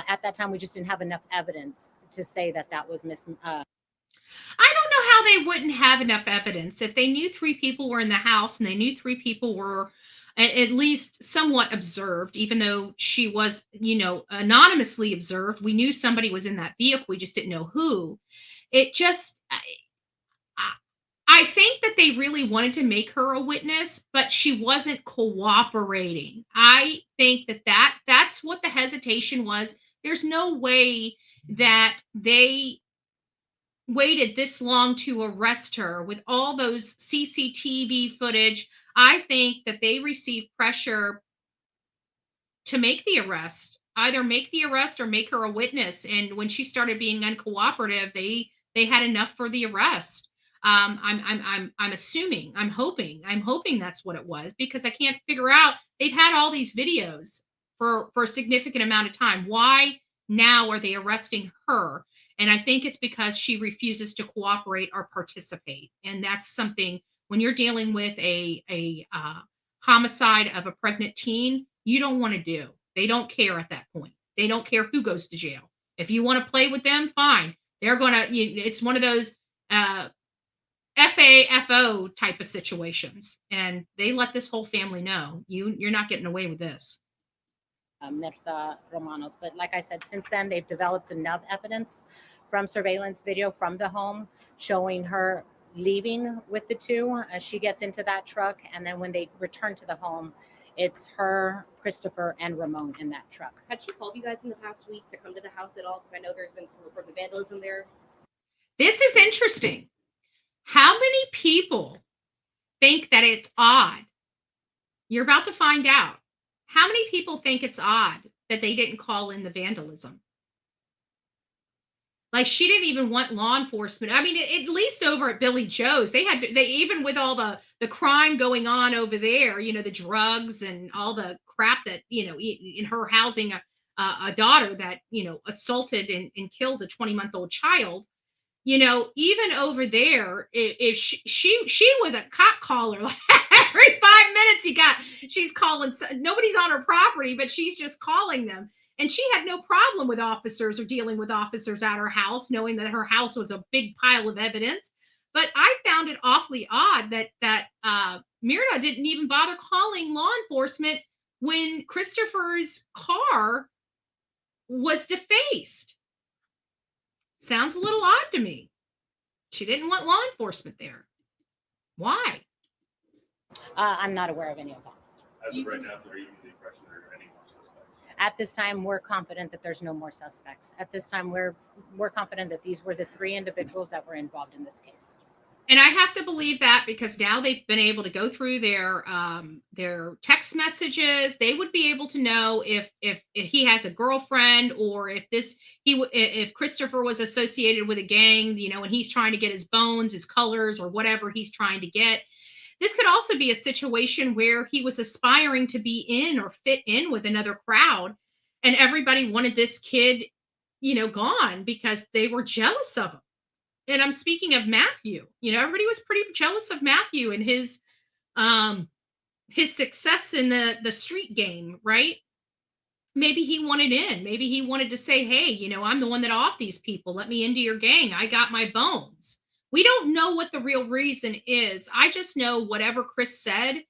At that time, we just didn't have enough evidence to say that that was I don't know how they wouldn't have enough evidence if they knew three people were in the house and they knew three people were at least somewhat observed, even though she was, anonymously observed. We knew somebody was in that vehicle. We just didn't know who. It just, I think that they really wanted to make her a witness, but she wasn't cooperating. I think that's what the hesitation was. There's no way that they waited this long to arrest her with all those CCTV footage. I think that they received pressure to make the arrest, either make the arrest or make her a witness. And when she started being uncooperative, they had enough for the arrest. I'm assuming, I'm hoping that's what it was, because I can't figure out. They've had all these videos for a significant amount of time. Why now are they arresting her? And I think it's because she refuses to cooperate or participate. And that's something, when you're dealing with a homicide of a pregnant teen, you don't want to do. They don't care at that point. They don't care who goes to jail. If you want to play with them, fine. They're going to, it's one of those FAFO type of situations. And they let this whole family know, you're not getting away with this. Mirta Romanos. But like I said, since then, they've developed enough evidence from surveillance video from the home showing her leaving with the two as she gets into that truck. And then when they return to the home, it's her, Christopher, and Ramon in that truck. Had she called you guys in the past week to come to the house at all? Because I know there's been some reports of vandalism there. This is interesting. How many people think that it's odd? You're about to find out. How many people think it's odd that they didn't call in the vandalism? Like, she didn't even want law enforcement. I mean, at least over at Billy Joe's, they even with all the crime going on over there, the drugs and all the crap that, in her housing a daughter that, assaulted and killed a 20-month-old child. Even over there, if she was a cop caller, like every 5 minutes she's calling. Nobody's on her property, but she's just calling them. And she had no problem with officers or dealing with officers at her house, knowing that her house was a big pile of evidence. But I found it awfully odd that Myrna didn't even bother calling law enforcement when Christopher's car was defaced. Sounds a little odd to me. She didn't want law enforcement there. Why? I'm not aware of any of that. As of right now, there even the impression there are any more suspects. At this time, we're confident that there's no more suspects. At this time, we're confident that these were the 3 individuals that were involved in this case. And I have to believe that because now they've been able to go through their text messages. They would be able to know if he has a girlfriend, or if Christopher was associated with a gang, and he's trying to get his bones, his colors, or whatever he's trying to get. This could also be a situation where he was aspiring to be in or fit in with another crowd, and everybody wanted this kid, gone because they were jealous of him. And I'm speaking of Matthew. Everybody was pretty jealous of Matthew and his success in the street game, right? Maybe he wanted in. Maybe he wanted to say, hey, I'm the one that off these people. Let me into your gang. I got my bones. We don't know what the real reason is. I just know whatever Chris said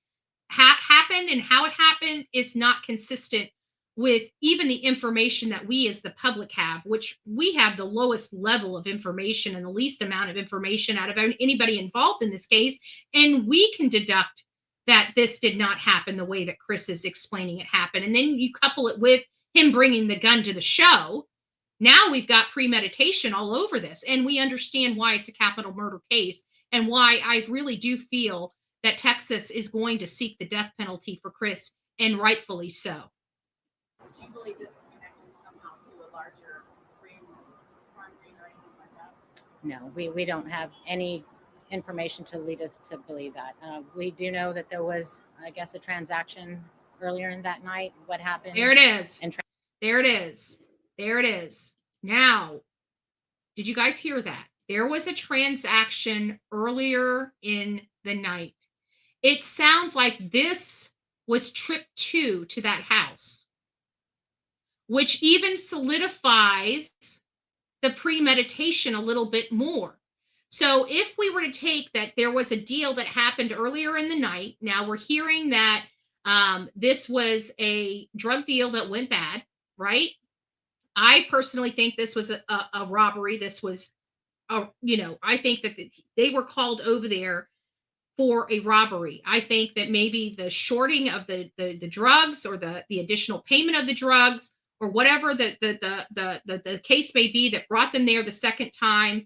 happened, and how it happened is not consistent with even the information that we as the public have, which we have the lowest level of information and the least amount of information out of anybody involved in this case. And we can deduct that this did not happen the way that Chris is explaining it happened. And then you couple it with him bringing the gun to the show. Now we've got premeditation all over this, and we understand why it's a capital murder case, and why I really do feel that Texas is going to seek the death penalty for Chris, and rightfully so. Do you believe this is connected somehow to a larger crime ring or anything like that? No, we don't have any information to lead us to believe that. We do know that there was, I guess, a transaction earlier in that night. What happened? There it is. There it is. There it is. Now, did you guys hear that? There was a transaction earlier in the night. It sounds like this was trip 2 to that house, which even solidifies the premeditation a little bit more. So if we were to take that there was a deal that happened earlier in the night, now we're hearing that this was a drug deal that went bad, right? I personally think this was a robbery. This was, I think that they were called over there for a robbery. I think that maybe the shorting of the drugs, or the additional payment of the drugs, or whatever the case may be that brought them there the second time.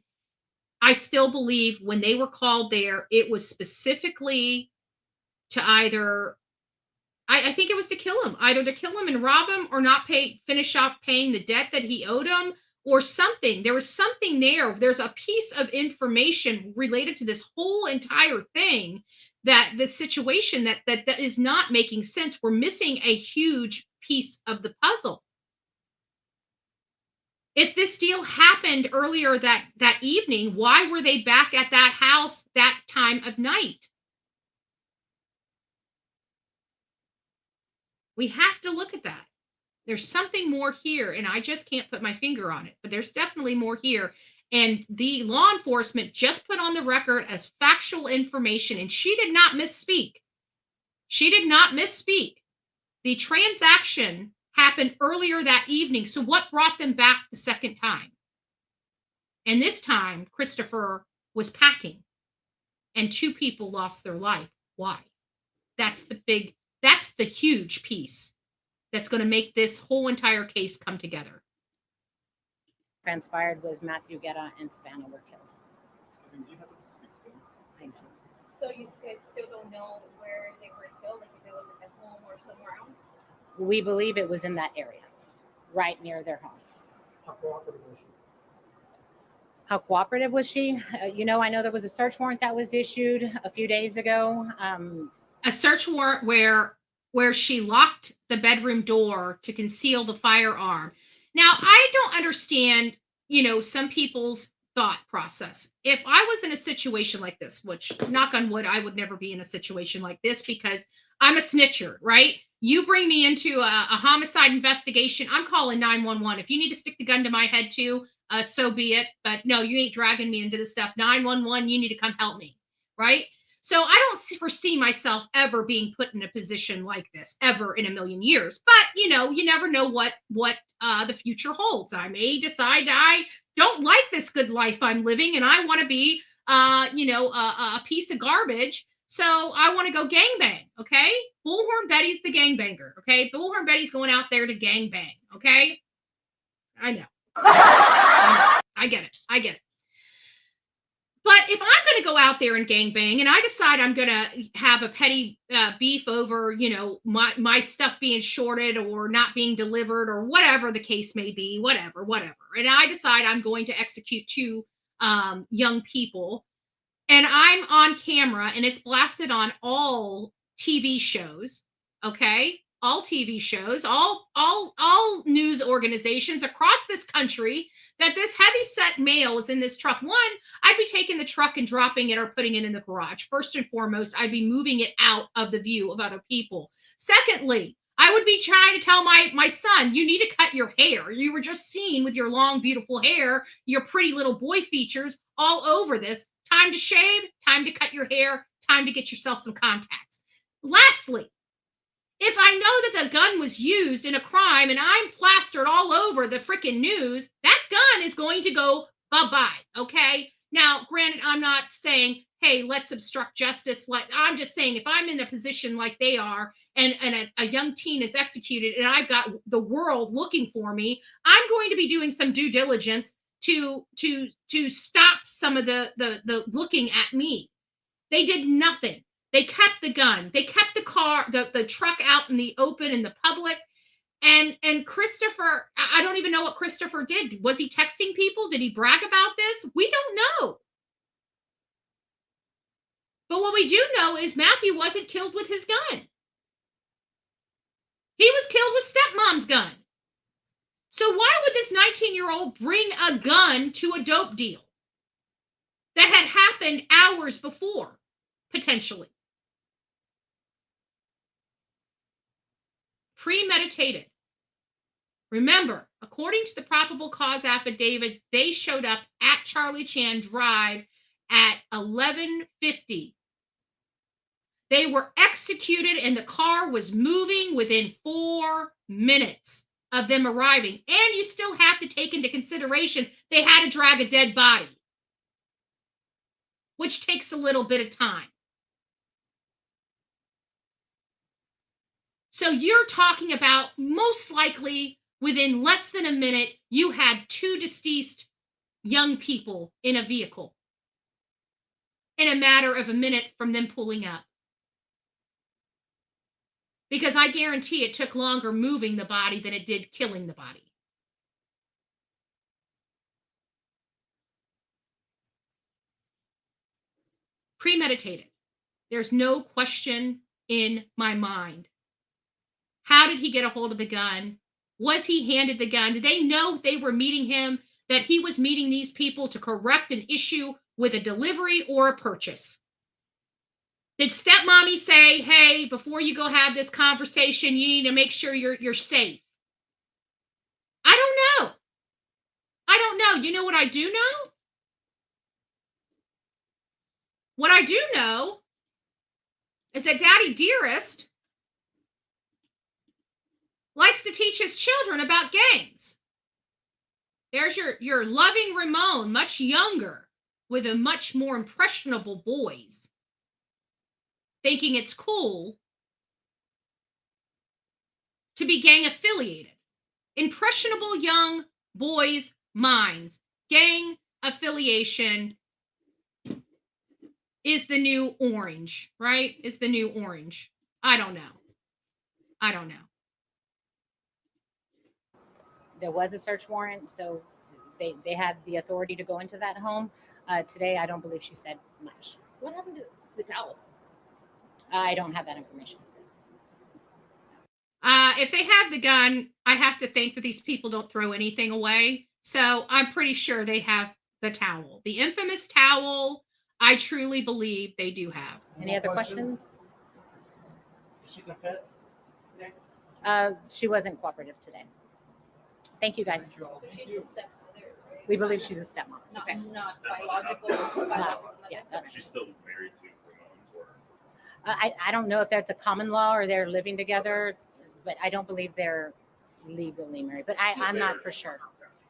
I still believe when they were called there, it was specifically to either, I think it was to kill him, either to kill him and rob him, or not finish off paying the debt that he owed him, or something. There was something there. There's a piece of information related to this whole entire thing, that the situation that is not making sense. We're missing a huge piece of the puzzle. If this deal happened earlier that evening, why were they back at that house that time of night? We have to look at that. There's something more here, and I just can't put my finger on it, but there's definitely more here. And the law enforcement just put on the record as factual information, and she did not misspeak. She did not misspeak. The transaction happened earlier that evening. So what brought them back the second time? And this time, Christopher was packing, and 2 people lost their life. Why? That's the huge piece that's going to make this whole entire case come together. Transpired was Matthew Guetta and Savanah were killed. I know. So you guys still don't know where they were killed, like if it was at home or somewhere else? We believe it was in that area, right near their home. How cooperative was she? How cooperative was she? I know there was a search warrant that was issued a few days ago. A search warrant where she locked the bedroom door to conceal the firearm. Now, I don't understand, some people's thought process. If I was in a situation like this, which, knock on wood, I would never be in a situation like this because I'm a snitcher, right? You bring me into a homicide investigation, I'm calling 911. If you need to stick the gun to my head too, so be it. But no, you ain't dragging me into this stuff. 911, you need to come help me, right? So I don't foresee myself ever being put in a position like this ever in a million years. But you know, you never know what the future holds. I may decide I don't like this good life I'm living, and I want to be, a piece of garbage. So I want to go gangbang. Okay, Bullhorn Betty's the gangbanger. Okay, Bullhorn Betty's going out there to gangbang. Okay, I know. I get it. I get it. But if I'm going to go out there and gangbang and I decide I'm going to have a petty beef over, you know, my stuff being shorted or not being delivered or whatever the case may be, whatever. And I decide I'm going to execute two young people and I'm on camera and it's blasted on all TV shows. Okay. All TV shows, all news organizations across this country that this heavy set male is in this truck. One, I'd be taking the truck and dropping it or putting it in the garage. First and foremost, I'd be moving it out of the view of other people. Secondly, I would be trying to tell my son, you need to cut your hair. You were just seen with your long, beautiful hair, your pretty little boy features all over this. Time to shave, time to cut your hair, time to get yourself some contacts. Lastly, if I know that the gun was used in a crime and I'm plastered all over the freaking news, that gun is going to go bye-bye, okay? Now, granted, I'm not saying, hey, let's obstruct justice. I'm just saying if I'm in a position like they are and a young teen is executed and I've got the world looking for me, I'm going to be doing some due diligence to stop some of the looking at me. They did nothing. They kept the gun. They kept the car, the truck out in the open in the public. And Christopher, I don't even know what Christopher did. Was he texting people? Did he brag about this? We don't know. But what we do know is Matthew wasn't killed with his gun. He was killed with stepmom's gun. So why would this 19-year-old bring a gun to a dope deal that had happened hours before, potentially? Premeditated. Remember, according to the probable cause affidavit, they showed up at Charlie Chan Drive at 11:50. They were executed and the car was moving within 4 minutes of them arriving. And you still have to take into consideration they had to drag a dead body, which takes a little bit of time. So you're talking about most likely within less than a minute, you had two deceased young people in a vehicle in a matter of a minute from them pulling up. Because I guarantee it took longer moving the body than it did killing the body. Premeditated. There's no question in my mind. How did he get a hold of the gun? Was he handed the gun? Did they know they were meeting him, that he was meeting these people to correct an issue with a delivery or a purchase? Did stepmommy say, hey, before you go have this conversation, you need to make sure you're safe? I don't know. I don't know. You know what I do know? What I do know is that Daddy Dearest likes to teach his children about gangs. There's your loving Ramon, much younger, with a much more impressionable boys, thinking it's cool to be gang affiliated. Impressionable young boys' minds. Gang affiliation is the new orange, right? Is the new orange. I don't know. There was a search warrant, so they had the authority to go into that home. Today, I don't believe she said much. What happened to the towel? I don't have that information. If they have the gun, I have to think that these people don't throw anything away. So I'm pretty sure they have the towel. The infamous towel, I truly believe they do have. Any other questions? Did she confess? She wasn't cooperative today. Thank you, guys. So she's the stepmother, right? We believe she's a stepmom. Not biological. Yeah, She's still married to Ramon, or I don't know if that's a common law or they're living together, but I don't believe they're legally married. But I'm not for sure.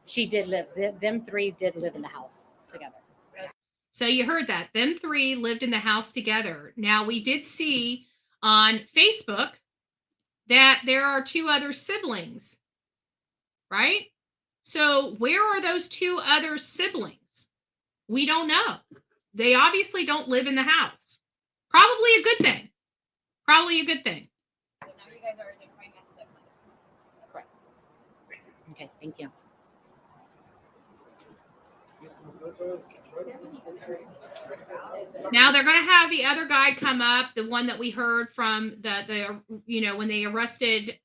She did live. Them three did live in the house together. So you heard that. Them three lived in the house together. Now, we did see on Facebook that there are two other siblings, right? So where are those two other siblings? We don't know. They obviously don't live in the house. Probably a good thing. Probably a good thing. So now you guys are identifying as stepmother. Correct. Okay, thank you. Now they're going to have the other guy come up, the one that we heard from the when they arrested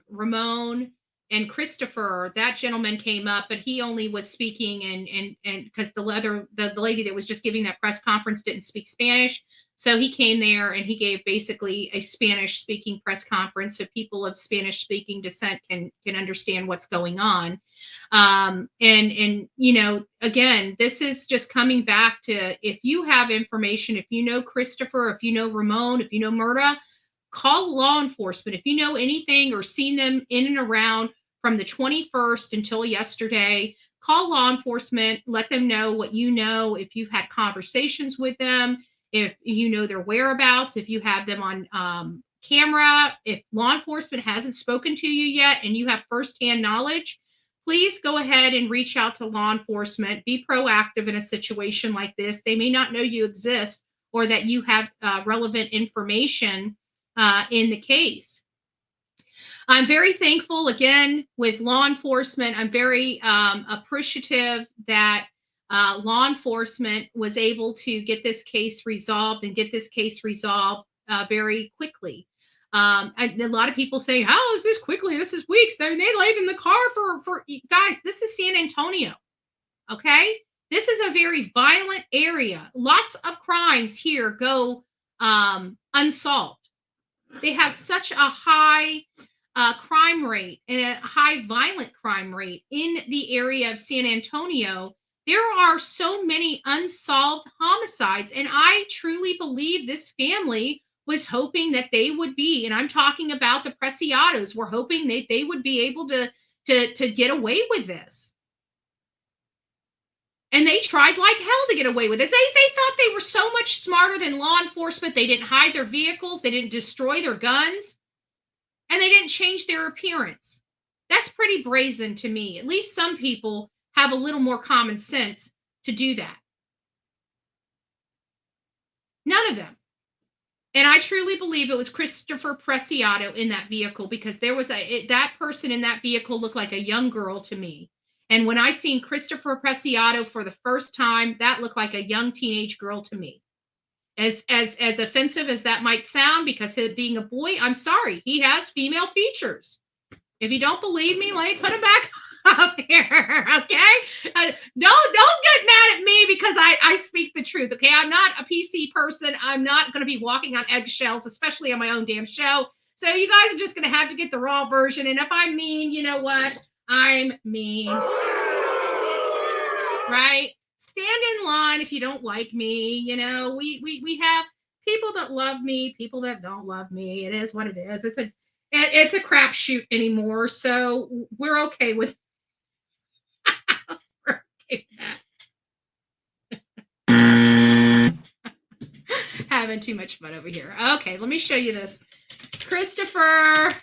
Ramon and Christopher. That gentleman came up, but he only was speaking and because the lady that was just giving that press conference didn't speak Spanish, so he came there and he gave basically a Spanish speaking press conference so people of Spanish speaking descent can understand what's going on. Again, this is just coming back to, if you have information, if you know Christopher, if you know Ramon, if you know Murda, call law enforcement. If you know anything or seen them in and around from the 21st until yesterday, call law enforcement, let them know what you know. If you've had conversations with them, if you know their whereabouts, if you have them on camera, if law enforcement hasn't spoken to you yet and you have firsthand knowledge, please go ahead and reach out to law enforcement. Be proactive in a situation like this. They may not know you exist or that you have relevant information in the case. I'm very thankful, again, with law enforcement. I'm very appreciative that law enforcement was able to get this case resolved very quickly. A lot of people say, how is this quickly? This is weeks. I mean, they laid in the car for guys. This is San Antonio. Okay. This is a very violent area. Lots of crimes here go unsolved. They have such a high crime rate and a high violent crime rate in the area of San Antonio. There are so many unsolved homicides. And I truly believe this family was hoping that they would be, and I'm talking about the Preciados, were hoping that they would be able to get away with this. And they tried like hell to get away with it. They thought they were so much smarter than law enforcement. They didn't hide their vehicles. They didn't destroy their guns. And they didn't change their appearance. That's pretty brazen to me. At least some people have a little more common sense to do that. None of them. And I truly believe it was Christopher Preciado in that vehicle, because there was that person in that vehicle looked like a young girl to me. And when I seen Christopher Preciado for the first time, that looked like a young teenage girl to me. As offensive as that might sound, because of being a boy, I'm sorry, he has female features. If you don't believe me, let me put him back up here, okay? Don't get mad at me because I speak the truth, okay? I'm not a PC person. I'm not going to be walking on eggshells, especially on my own damn show. So you guys are just going to have to get the raw version. And if I'm mean, you know what? I'm mean. Right? Stand in line if you don't like me. You know, we have people that love me, people that don't love me. It is what it is. It's a crapshoot anymore. So we're okay with having too much fun over here. Okay, let me show you this. Christopher.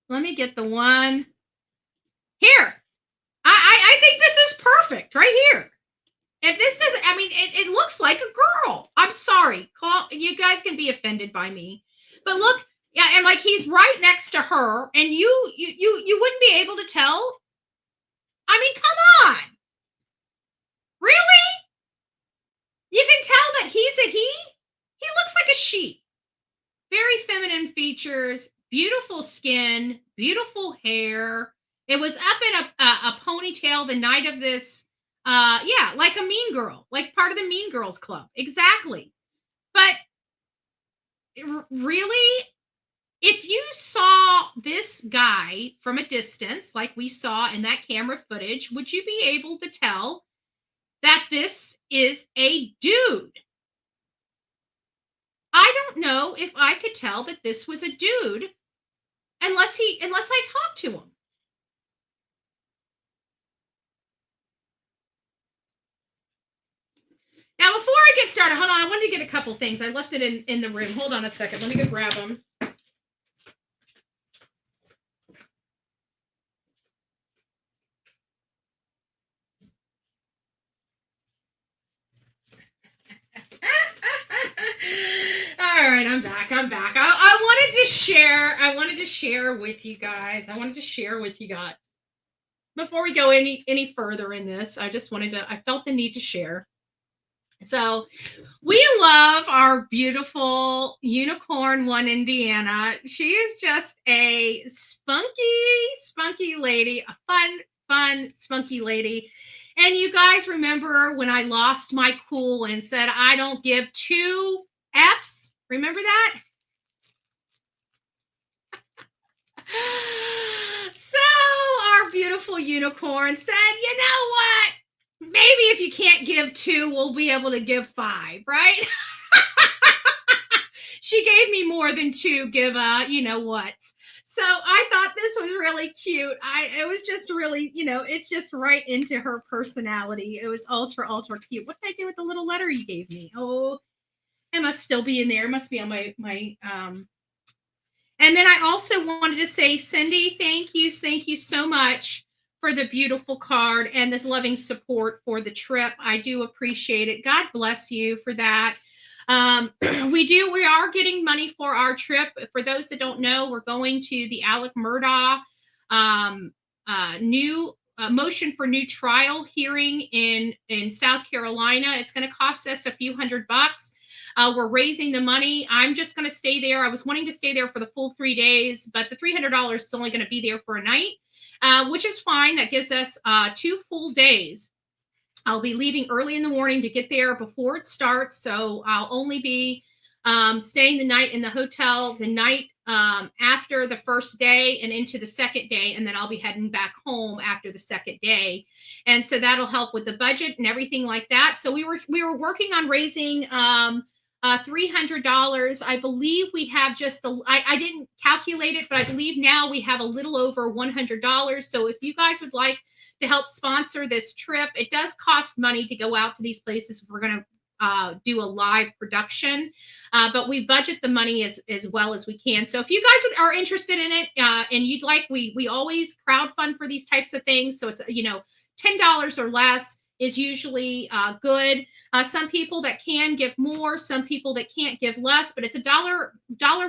Let me get the one here. I think this is perfect right here. If this doesn't, I mean, it looks like a girl. I'm sorry. You guys can be offended by me, but look, yeah, and like he's right next to her, and you wouldn't be able to tell. I mean, come on, really? You can tell that he's a he. He looks like a she. Very feminine features, beautiful skin, beautiful hair. It was up in a ponytail the night of this. Yeah, like a mean girl, like part of the Mean Girls Club. Exactly. But really, if you saw this guy from a distance, like we saw in that camera footage, would you be able to tell that this is a dude? I don't know if I could tell that this was a dude unless I talked to him. Now, before I get started, hold on. I wanted to get a couple things. I left it in the room. Hold on a second. Let me go grab them. All right, I'm back. I wanted to share with you guys. Before we go any further in this, I felt the need to share. So we love our beautiful unicorn one, Indiana. She is just a spunky lady, a fun, spunky lady. And you guys remember when I lost my cool and said, I don't give 2 F's? Remember that? So our beautiful unicorn said, you know what? Maybe if you can't give 2, we'll be able to give 5, right? She gave me more than 2 give you know what. So I thought this was really cute. It was just really, it's just right into her personality. It was ultra cute. What did I do with the little letter you gave me? Oh, it must still be in there. It must be on my and then I also wanted to say, Cindy, thank you so much for the beautiful card and the loving support for the trip. I do appreciate it. God bless you for that. We are getting money for our trip. For those that don't know, we're going to the Alec Murdaugh new motion for new trial hearing in South Carolina. It's going to cost us a few $100. We're raising the money. I'm just going to stay there. I was wanting to stay there for the full 3 days, but the $300 is only going to be there for a night, which is fine. That gives us 2 full days. I'll be leaving early in the morning to get there before it starts. So I'll only be staying the night in the hotel the night after the first day and into the second day. And then I'll be heading back home after the second day. And so that'll help with the budget and everything like that. So we were working on raising $300. I believe we have just I didn't calculate it, but I believe now we have a little over $100. So if you guys would like to help sponsor this trip, it does cost money to go out to these places if we're going to do a live production, but we budget the money as well as we can. So if you guys are interested in it and you'd like, we always crowdfund for these types of things. So it's, $10 or less is usually good. Some people that can give more, some people that can't give less, but it's a dollar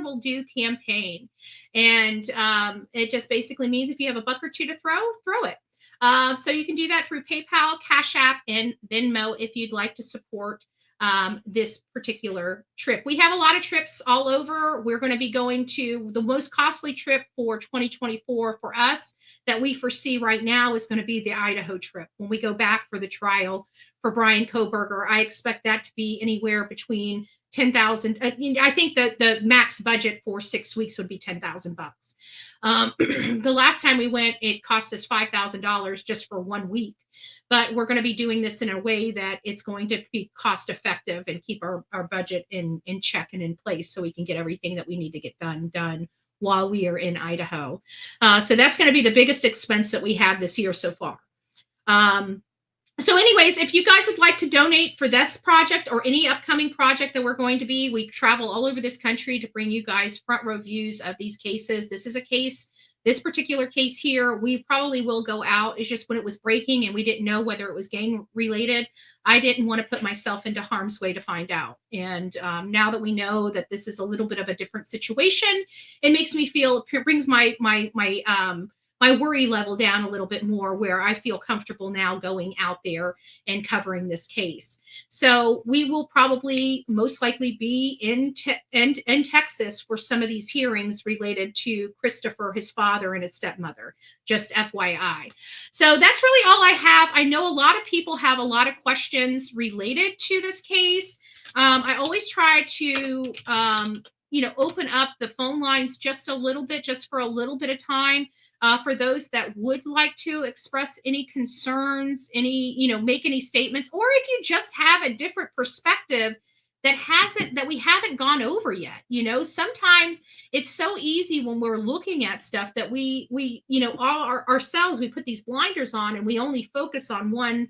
will do campaign. And it just basically means if you have a buck or two to throw it. So you can do that through PayPal, Cash App, and Venmo if you'd like to support this particular trip. We have a lot of trips all over. We're going to be going to the most costly trip for 2024 for us that we foresee right now is going to be the Idaho trip. When we go back for the trial for Brian Kohberger, I expect that to be anywhere between $10,000. I think that the max budget for 6 weeks would be $10,000. The last time we went, it cost us $5,000 just for 1 week. But we're going to be doing this in a way that it's going to be cost effective and keep our budget in check and in place so we can get everything that we need to get done while we are in Idaho. So that's going to be the biggest expense that we have this year so far. So anyways, if you guys would like to donate for this project or any upcoming project that we're going to be, we travel all over this country to bring you guys front row views of these cases. This is a case, this particular case here, we probably will go out. It's just when it was breaking and we didn't know whether it was gang related, I didn't want to put myself into harm's way to find out. And now that we know that this is a little bit of a different situation, it makes me feel, it brings my worry level down a little bit more, where I feel comfortable now going out there and covering this case. So we will probably most likely be in Texas for some of these hearings related to Christopher, his father, and his stepmother. Just FYI. So that's really all I have. I know a lot of people have a lot of questions related to this case. I always try to, open up the phone lines just a little bit, just for a little bit of time, for those that would like to express any concerns, make any statements, or if you just have a different perspective that we haven't gone over yet. Sometimes it's so easy when we're looking at stuff that we ourselves, we put these blinders on and we only focus on one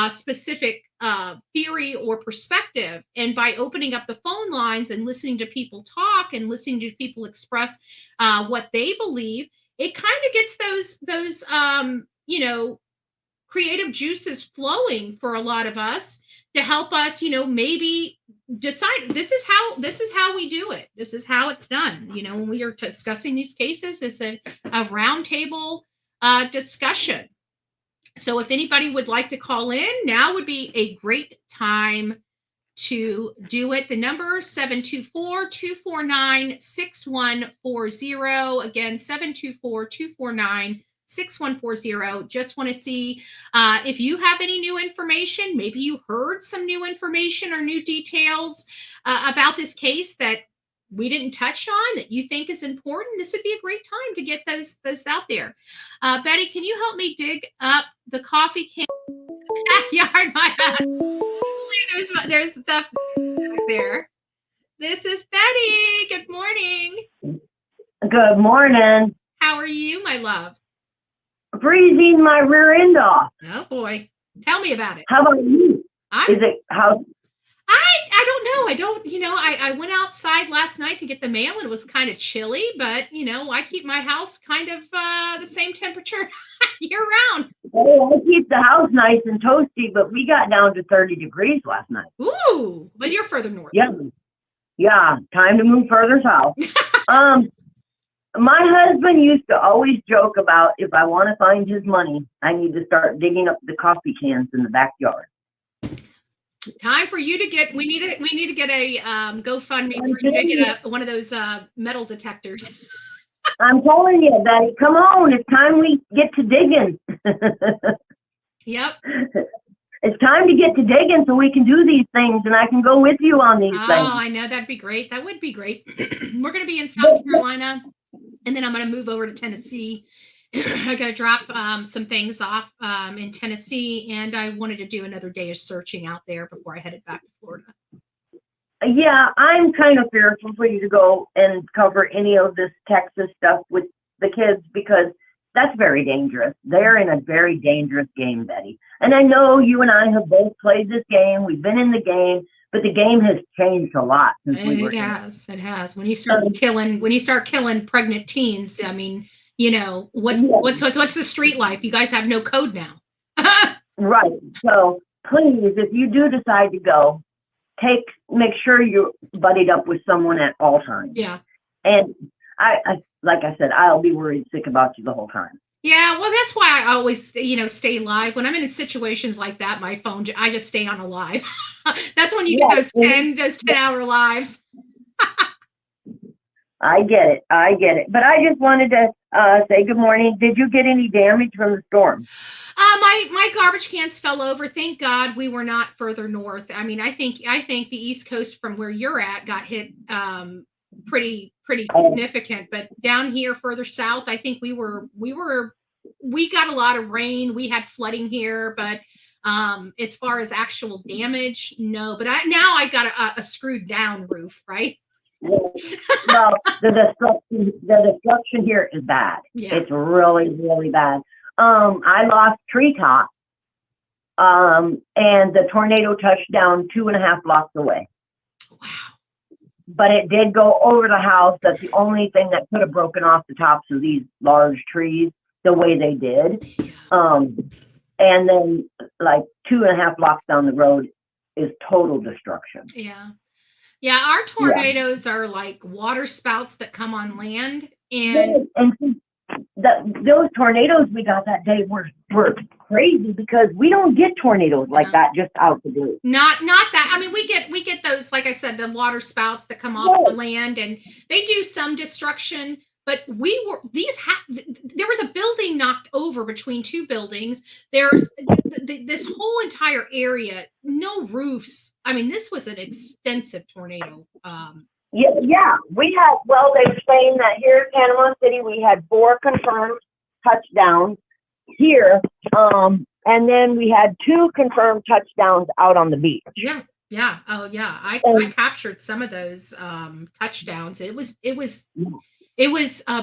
specific theory or perspective. And by opening up the phone lines and listening to people talk and listening to people express what they believe, it kind of gets those creative juices flowing for a lot of us to help us, maybe decide this is how we do it. This is how it's done. When we are discussing these cases, it's a roundtable discussion. So if anybody would like to call in, now would be a great time to do it. The number 724-249-6140. Again, 724-249-6140. Just want to see if you have any new information. Maybe you heard some new information or new details about this case that we didn't touch on that you think is important. This would be a great time to get those out there. Betty, can you help me dig up the coffee can backyard? My house. There's stuff back there. This is Betty. Good morning. Good morning. How are you, my love? Freezing my rear end off. Oh boy. Tell me about it. How about you? I don't know. I went outside last night to get the mail and it was kind of chilly, but I keep my house kind of the same temperature year round. Oh, I keep the house nice and toasty, but we got down to 30 degrees last night. Ooh, but you're further north. Yeah. Time to move further south. My husband used to always joke about, if I want to find his money, I need to start digging up the coffee cans in the backyard. Time for you to get. We need to get a GoFundMe for you to get one of those metal detectors. I'm telling you, Betty, come on! It's time we get to digging. Yep. It's time to get to digging so we can do these things, and I can go with you on these things. Oh, I know, that'd be great. That would be great. We're going to be in South Carolina, and then I'm going to move over to Tennessee. I got to drop some things off in Tennessee, and I wanted to do another day of searching out there before I headed back to Florida. Yeah, I'm kind of fearful for you to go and cover any of this Texas stuff with the kids because that's very dangerous. They're in a very dangerous game, Betty. And I know you and I have both played this game. We've been in the game, but the game has changed a lot since we were in it. It has. When you start killing pregnant teens, I mean, what's the street life? You guys have no code now. Right. So please, if you do decide to go, make sure you're buddied up with someone at all times. Yeah. And I like I said, I'll be worried sick about you the whole time. Yeah, well, that's why I always, stay live. When I'm in situations like that, my phone, I just stay on a live. That's when you get those 10-hour lives. I get it. But I just wanted to say good morning. Did you get any damage from the storm? My garbage cans fell over. Thank God we were not further north. I mean, I think the East Coast from where you're at got hit pretty significant, but down here further south, I think we got a lot of rain. We had flooding here, but as far as actual damage, no. But I got a screwed down roof, right? Well, the destruction here is bad. Yeah. It's really, really bad. I lost treetops, and the tornado touched down 2.5 blocks away. Wow. But it did go over the house. That's the only thing that could have broken off the tops of these large trees the way they did. And then like 2.5 blocks down the road is total destruction. Yeah, our tornadoes are like water spouts that come on land. And those tornadoes we got that day were crazy because we don't get tornadoes like that just out the blue. Not that. I mean, we get those, like I said, the water spouts that come off the land, and they do some destruction. But there was a building knocked over between two buildings. There's this whole entire area, no roofs. I mean, this was an extensive tornado. Yeah, we had, well, they were saying that here in Panama City, we had 4 confirmed touchdowns here. And then we had 2 confirmed touchdowns out on the beach. Yeah. Oh, yeah. I captured some of those touchdowns. It was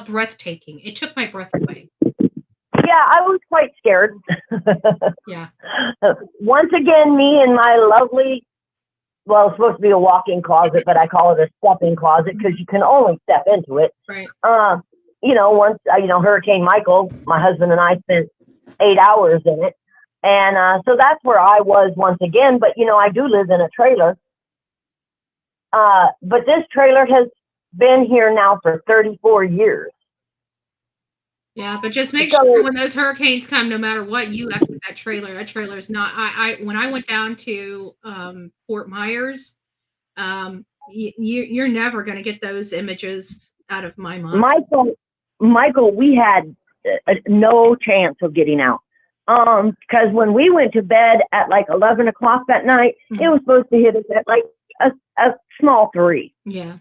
breathtaking. It took my breath away. Yeah, I was quite scared. Yeah. Once again, me and my lovely, well, it's supposed to be a walk-in closet, but I call it a step-in closet because you can only step into it. Right. Once, Hurricane Michael, my husband and I spent 8 hours in it. And so that's where I was once again. But, I do live in a trailer. But this trailer has been here now for 34 years. Yeah, but just make sure when those hurricanes come, no matter what, you exit that trailer. That trailer is not. When I went down to Fort Myers, you're never going to get those images out of my mind. Michael, we had no chance of getting out. Because when we went to bed at like 11 o'clock that night, it was supposed to hit us at like a small 3. Yeah.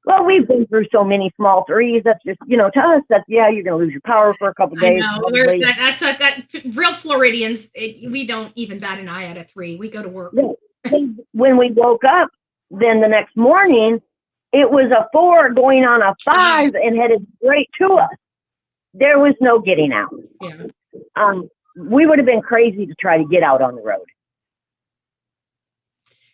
Well, we've been through so many small 3s. That's just, to us, that's, you're going to lose your power for a couple days. I know. That's what real Floridians, we don't even bat an eye at a 3. We go to work. Yeah. When we woke up, then the next morning, it was a 4 going on a 5 and headed straight to us. There was no getting out. Yeah. We would have been crazy to try to get out on the road.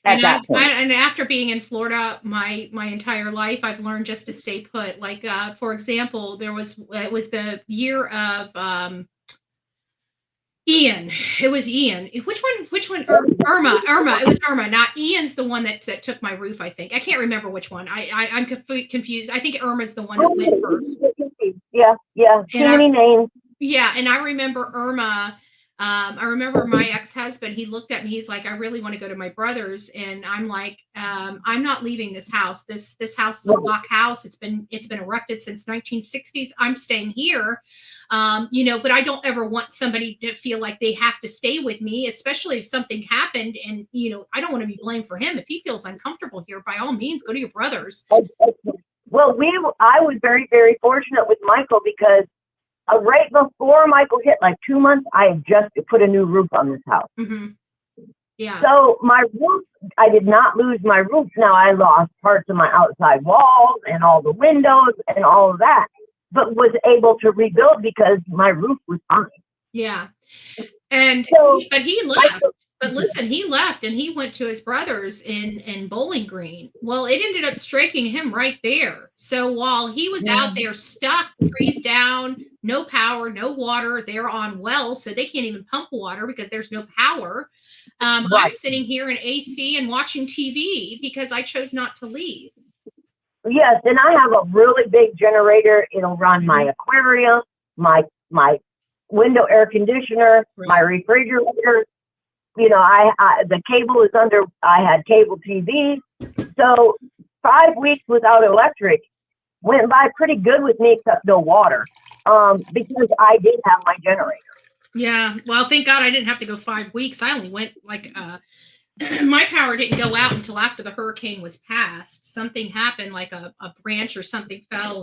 And after being in Florida my entire life, I've learned just to stay put. Like, for example, it was the year of Ian. It was Ian. Which one? Irma. It was Irma. Not Ian's the one that took my roof, I think. I can't remember which one. I'm confused. I think Irma's the one that went first. Yeah. Too many names. Yeah, and I remember Irma. I remember my ex-husband, he looked at me, he's like, I really want to go to my brother's. And I'm like, I'm not leaving this house. This house is a block house. It's been erected since 1960s. I'm staying here. But I don't ever want somebody to feel like they have to stay with me, especially if something happened. And, I don't want to be blamed for him. If he feels uncomfortable here, by all means, go to your brother's. Well, I was very, very fortunate with Michael because right before Michael hit, like 2 months, I had just put a new roof on this house. Mm-hmm. Yeah. So my roof, I did not lose my roof. Now I lost parts of my outside walls and all the windows and all of that, but was able to rebuild because my roof was fine. Yeah. And but he left. But listen, he left and he went to his brother's in Bowling Green. Well, it ended up striking him right there. So while he was out there stuck, trees down, no power, no water, they're on wells, so they can't even pump water because there's no power. I'm sitting here in AC and watching TV because I chose not to leave. Yes, and I have a really big generator. It'll run my aquarium, my window air conditioner, my refrigerator. The cable is under, I had cable TV. So 5 weeks without electric went by pretty good with me, except no water, because I did have my generator. Yeah. Well, thank God I didn't have to go 5 weeks. I only went my power didn't go out until after the hurricane was passed. Something happened, like a branch or something fell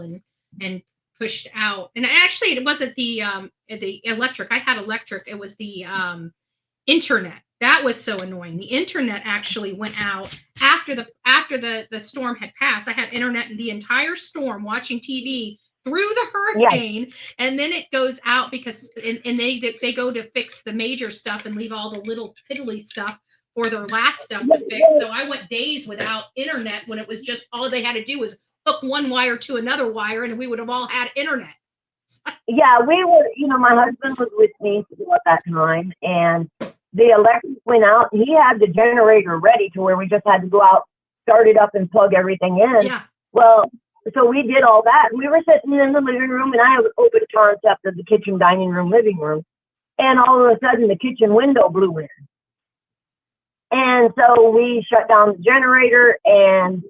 and pushed out. And actually it wasn't the electric. I had electric. It was the, internet. That was so annoying. The internet actually went out after the storm had passed. I had internet in the entire storm watching TV through the hurricane, and then it goes out because and they go to fix the major stuff and leave all the little piddly stuff for their last stuff to fix. So I went days without internet when it was just all they had to do was hook one wire to another wire and we would have all had internet. Yeah, we were, my husband was with me at that time, and the electric went out. He had the generator ready to where we just had to go out, start it up, and plug everything in. Yeah. Well, so we did all that. We were sitting in the living room, and I have an open concept of the kitchen, dining room, living room. And all of a sudden, the kitchen window blew in. And so we shut down the generator and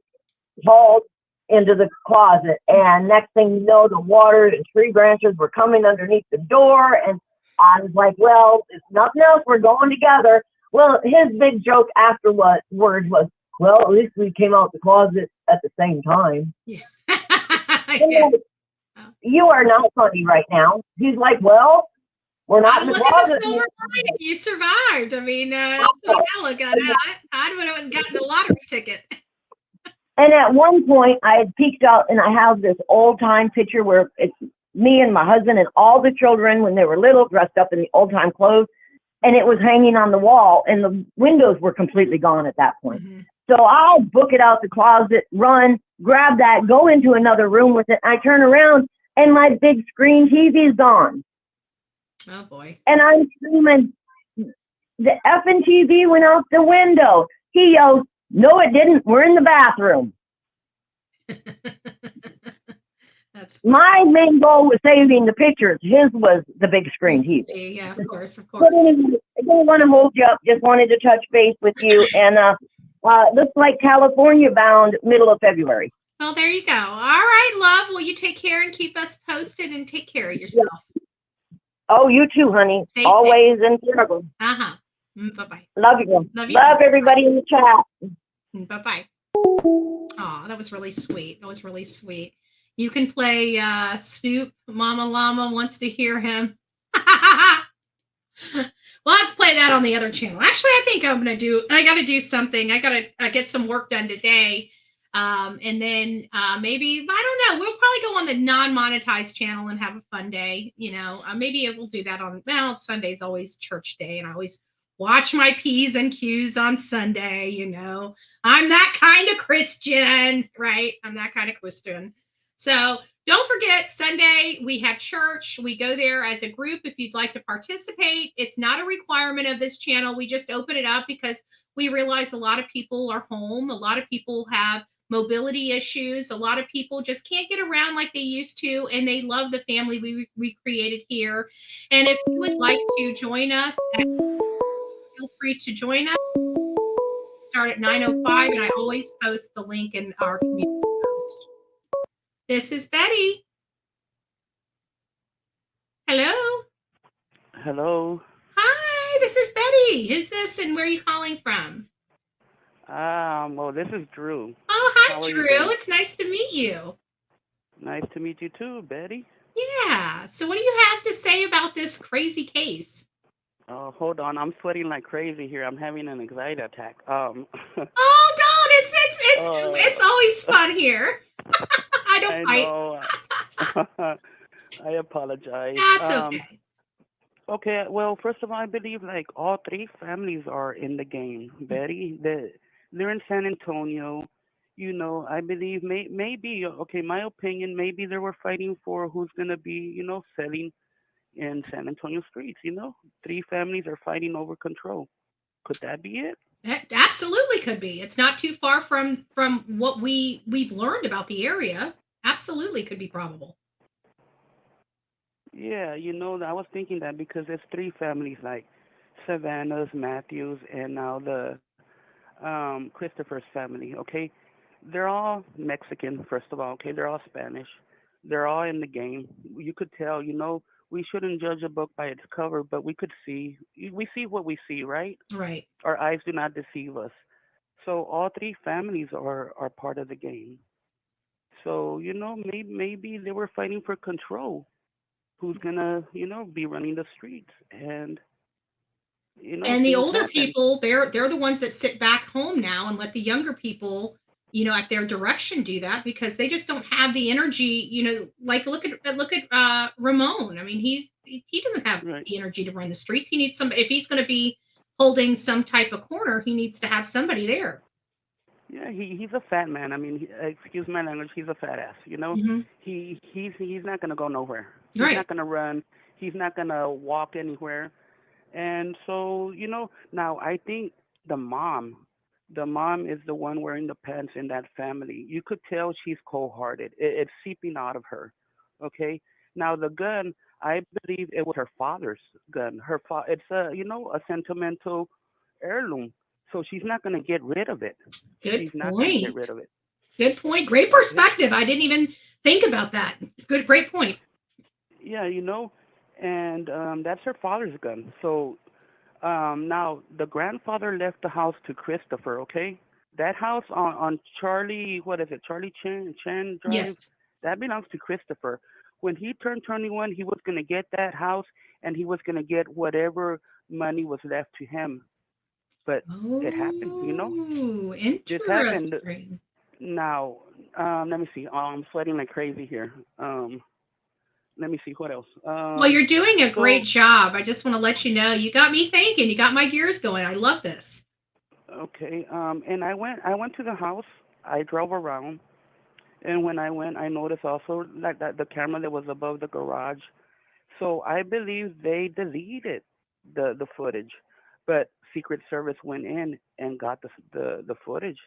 hauled into the closet. And next thing you know, the water and tree branches were coming underneath the door. And I was like, well, if nothing else, we're going together. Well, his big joke afterwards was, well, at least we came out the closet at the same time. Yeah. Yeah. You are not funny right now. He's like, well, we're not in the Look at the closet. silver lining. You survived. I mean, look at that. I would have gotten a lottery ticket. And at one point, I had peeked out, and I have this old-time picture where it's me and my husband and all the children when they were little, dressed up in the old-time clothes, and it was hanging on the wall, and the windows were completely gone at that point. Mm-hmm. So I'll book it out the closet, run, grab that, go into another room with it. I turn around, and my big screen TV's gone. Oh, boy. And I'm screaming, the effing TV went out the window. He yells, no, it didn't. We're in the bathroom. My main goal was saving the pictures. His was the big screen TV. Yeah, of course, of course. But anyway, I don't want to hold you up. Just wanted to touch base with you. And looks like California bound middle of February. Well, there you go. All right, love. Well, you take care and keep us posted and take care of yourself. Yeah. Oh, you too, honey. Stay always safe. And forever. Uh-huh. Bye-bye. Love you. Love everybody in the chat. Bye-bye. Oh, that was really sweet. That was really sweet. You can play Snoop. Mama Llama wants to hear him. We'll have to play that on the other channel. Actually, I think I got to do something. I got to get some work done today. And then maybe, I don't know, we'll probably go on the non-monetized channel and have a fun day. You know, maybe we'll do that on, well, Sunday's always church day, and I always watch my P's and Q's on Sunday. You know, I'm that kind of Christian, right? I'm that kind of Christian. So don't forget, Sunday, we have church. We go there as a group if you'd like to participate. It's not a requirement of this channel. We just open it up because we realize a lot of people are home. A lot of people have mobility issues. A lot of people just can't get around like they used to, and they love the family we created here. And if you would like to join us, feel free to join us. Start at 9:05, and I always post the link in our community post. This is Betty. Hello. Hello. Hi, this is Betty. Who's this, and where are you calling from? Well, this is Drew. Oh, hi, Drew. It's nice to meet you. Nice to meet you too, Betty. Yeah. So what do you have to say about this crazy case? Oh, hold on. I'm sweating like crazy here. I'm having an anxiety attack. Oh, don't. It's always fun here. I don't fight. Know. I apologize. That's okay. Okay, well, first of all, I believe like all three families are in the game, Betty. They're in San Antonio. You know, I believe maybe, okay, my opinion, maybe they were fighting for who's going to be, you know, selling in San Antonio streets, you know. Three families are fighting over control. Could that be it? That absolutely could be. It's not too far from what we've learned about the area. Absolutely could be probable. Yeah, you know, I was thinking that because there's three families like Savanah's, Matthews, and now the Christopher's family, okay? They're all Mexican, first of all, okay? They're all Spanish. They're all in the game. You could tell, you know, we shouldn't judge a book by its cover, but we see what we see, right? Right. Our eyes do not deceive us. So all three families are part of the game. So, you know, maybe they were fighting for control. Who's gonna, you know, be running the streets, and you know. And the older people, they're the ones that sit back home now and let the younger people, you know, at their direction do that because they just don't have the energy. You know, like look at Ramon. I mean, he doesn't have the energy to run the streets. He needs somebody. If he's going to be holding some type of corner, he needs to have somebody there. Yeah, he's a fat man. I mean, excuse my language. He's a fat ass. You know, mm-hmm. he's not gonna go nowhere. He's right. not gonna run. He's not gonna walk anywhere. And so, you know, now I think the mom The mom is the one wearing the pants in that family. You could tell she's cold-hearted. It's seeping out of her. Okay. Now the gun, I believe it was her father's gun. It's a sentimental heirloom. So she's not going to get rid of it. Good She's not going to get point. rid of it. Good point. Great perspective. I didn't even think about that. Great point. Yeah, and that's her father's gun. So now the grandfather left the house to Christopher. Okay, that house on Charlie, what is it, Charlie Chan Drive? Yes. That belongs to Christopher. When he turned 21, he was gonna get that house, and he was gonna get whatever money was left to him. But it happened. Oh, This happened. interesting. Now, let me see. I'm sweating like crazy here. Let me see what else. Well, you're doing a great So job. I just want to let you know you got me thinking. You got my gears going. I love this. okay. And I went to the house. I drove around, and when I went, I noticed also like that the camera that was above the garage. So I believe they deleted the footage, but Secret Service went in and got the footage.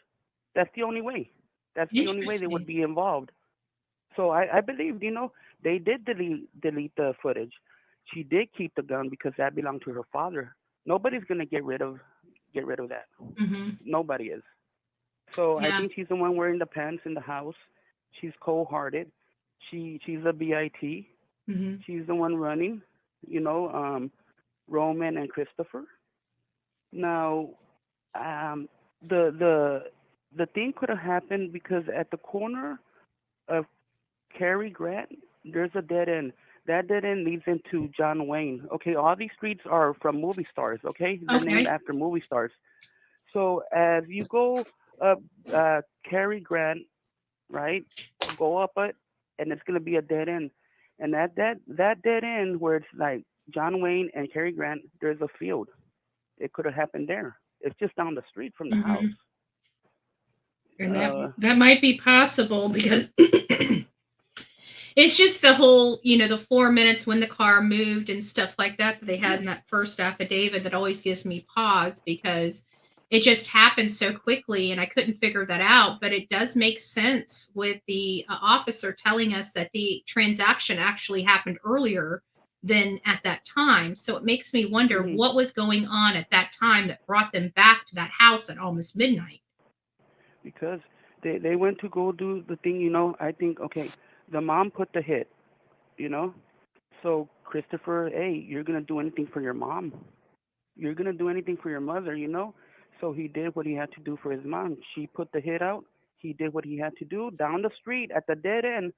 That's the only way. That's the only way they would Interesting. be involved. So I believe, they did delete the footage. She did keep the gun because that belonged to her father. Nobody's gonna get rid of that. Hmm. Nobody is. So I Yeah. think she's the one wearing the pants in the house. She's cold-hearted. She's a bit. Hmm. She's the one running. Roman and Christopher. Now, um, the thing could have happened because at the corner of Cary Grant, there's a dead end. That dead end leads into John Wayne. Okay, all these streets are from movie stars. Okay, they're named Okay. after movie stars. So as you go up Cary Grant, right, go up it, and it's gonna be a dead end. And that dead end where it's like John Wayne and Cary Grant, there's a field. It could have happened there. It's just down the street from the house. Hmm. And that Uh, that might be possible because it's just the whole, the 4 minutes when the car moved and stuff like that they had in that first affidavit that always gives me pause because it just happened so quickly and I couldn't figure that out. But it does make sense with the officer telling us that the transaction actually happened earlier than at that time. So it makes me wonder mhm. what was going on at that time that brought them back to that house at almost midnight. Because they went to go do the thing. I think, okay, the mom put the hit. You know, so Christopher, hey, you're gonna do anything for your mom. You're gonna do anything for your mother. So he did what he had to do for his mom. She put the hit out. He did what he had to do down the street at the dead end.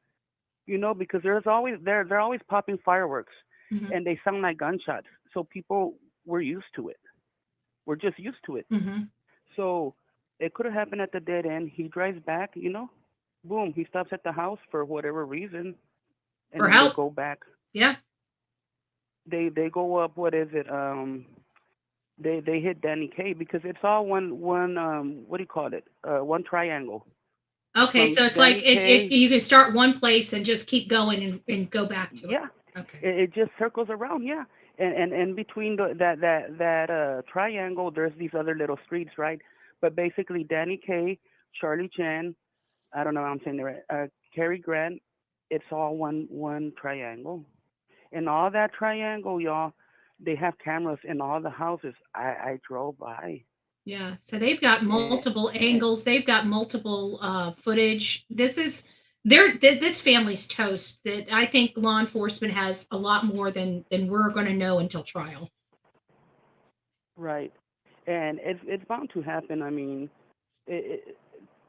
Because they're always popping fireworks, Hmm. and they sound like gunshots. So people were used to it. We're just used to it. Hmm. So it could have happened at the dead end. He drives back. Boom. He stops at the house for whatever reason, and For then they help. go back. Yeah. They go up. What is it? They hit Danny Kaye because it's all one what do you call it? One triangle Okay, from so it's like Danny it Kaye. you can start one place and just keep going and go back to it. Yeah, Okay. it just circles around. Yeah, and between that triangle, there's these other little streets, right? But basically, Danny Kaye, Charlie Chan. I don't know how I'm saying it right. Cary Grant. It's all one triangle. And all that triangle, y'all, they have cameras in all the houses. I drove by. Yeah, so they've got And, multiple angles, they've got multiple footage. This family's toast. That I think law enforcement has a lot more than we're going to know until trial. right. And it's bound to happen. I mean, it,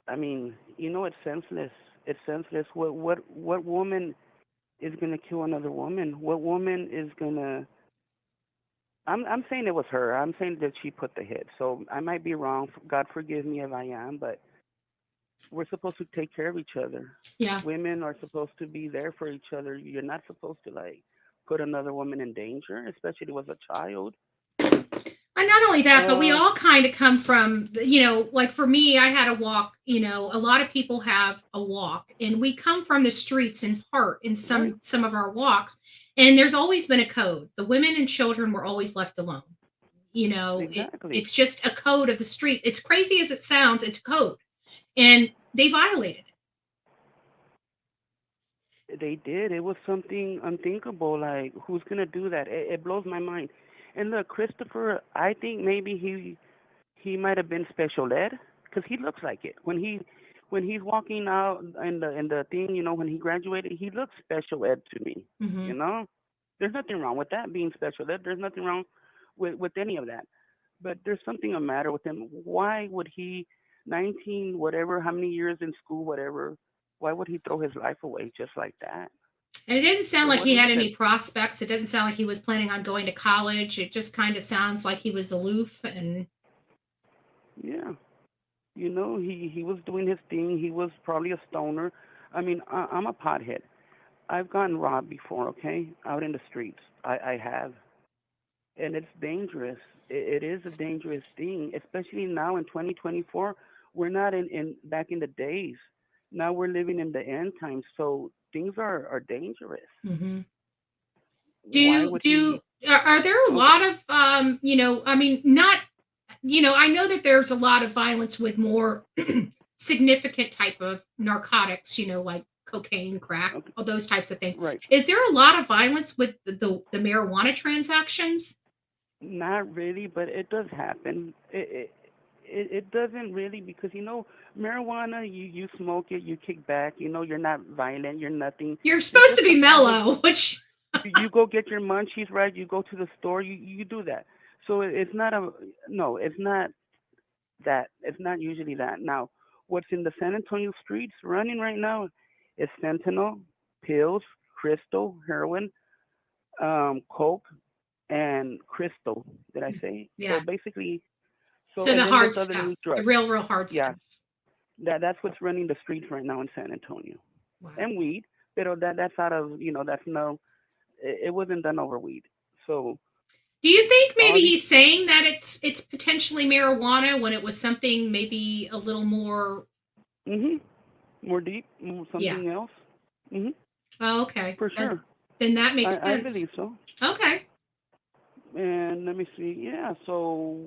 I mean, it's senseless. It's senseless. What woman is gonna kill another woman? What woman is gonna? I'm saying it was her. I'm saying that she put the hit. So I might be wrong. God forgive me if I am, but we're supposed to take care of each other. Yeah. Women are supposed to be there for each other. You're not supposed to like put another woman in danger, especially with a child. And not only that, but we Uh, all kind of come from, like for me, I had a walk, a lot of people have a walk and we come from the streets in part in right. some of our walks. And there's always been a code. The women and children were always left alone. You know, Exactly. it's just a code of the street. It's crazy as it sounds, it's a code. And they violated it. They did. It was something unthinkable. Like, who's gonna do that? It blows my mind. And look, Christopher, I think maybe he might have been special ed because he looks like it. When he's walking out in the thing, you know, when he graduated, he looks special ed to me. Mm-hmm. You know, there's nothing wrong with that being special ed. There's nothing wrong with any of that. But there's something a matter with him. Why would he, 19, whatever, how many years in school, whatever, why would he throw his life away just like that? And it didn't sound For like what he had reason? any prospects. It didn't sound like he was planning on going to college. It just kind of sounds like he was aloof and Yeah. You know, he was doing his thing. He was probably a stoner. I mean, I'm a pothead. I've gotten robbed before, okay, out in the streets. I have. And it's dangerous. It is a dangerous thing, especially now in 2024. We're not in back in the days. Now we're living in the end times, so things are dangerous. mm-hmm. Why would he? Are there a Okay, lot of I mean, not I know that there's a lot of violence with more significant type of narcotics, like cocaine, crack, okay, all those types of things. right. Is there a lot of violence with the marijuana transactions? Not really, but it does happen. It doesn't really because marijuana. You smoke it, you kick back. You're not violent. You're nothing. You're It's supposed to just a be habit. mellow, which You go get your munchies, right? You go to the store. You do that. So it's not a no. It's not that. It's not usually that. Now, what's in the San Antonio streets running right now is fentanyl, pills, crystal, heroin, coke, and crystal. Did I say? So yeah. basically, So and the then there's hard other stuff, new the drugs. real hard Yeah, stuff. that's what's running the streets right now in San Antonio. Wow. And weed, but that's out of that's no. It wasn't done over weed. So Do you think all maybe these he's saying that it's potentially marijuana when it was something maybe a little more? mhm more deep, Yeah. something else. Mhm. Oh, okay. For sure. Then that makes I sense. believe so. Okay. And let me see. Yeah. So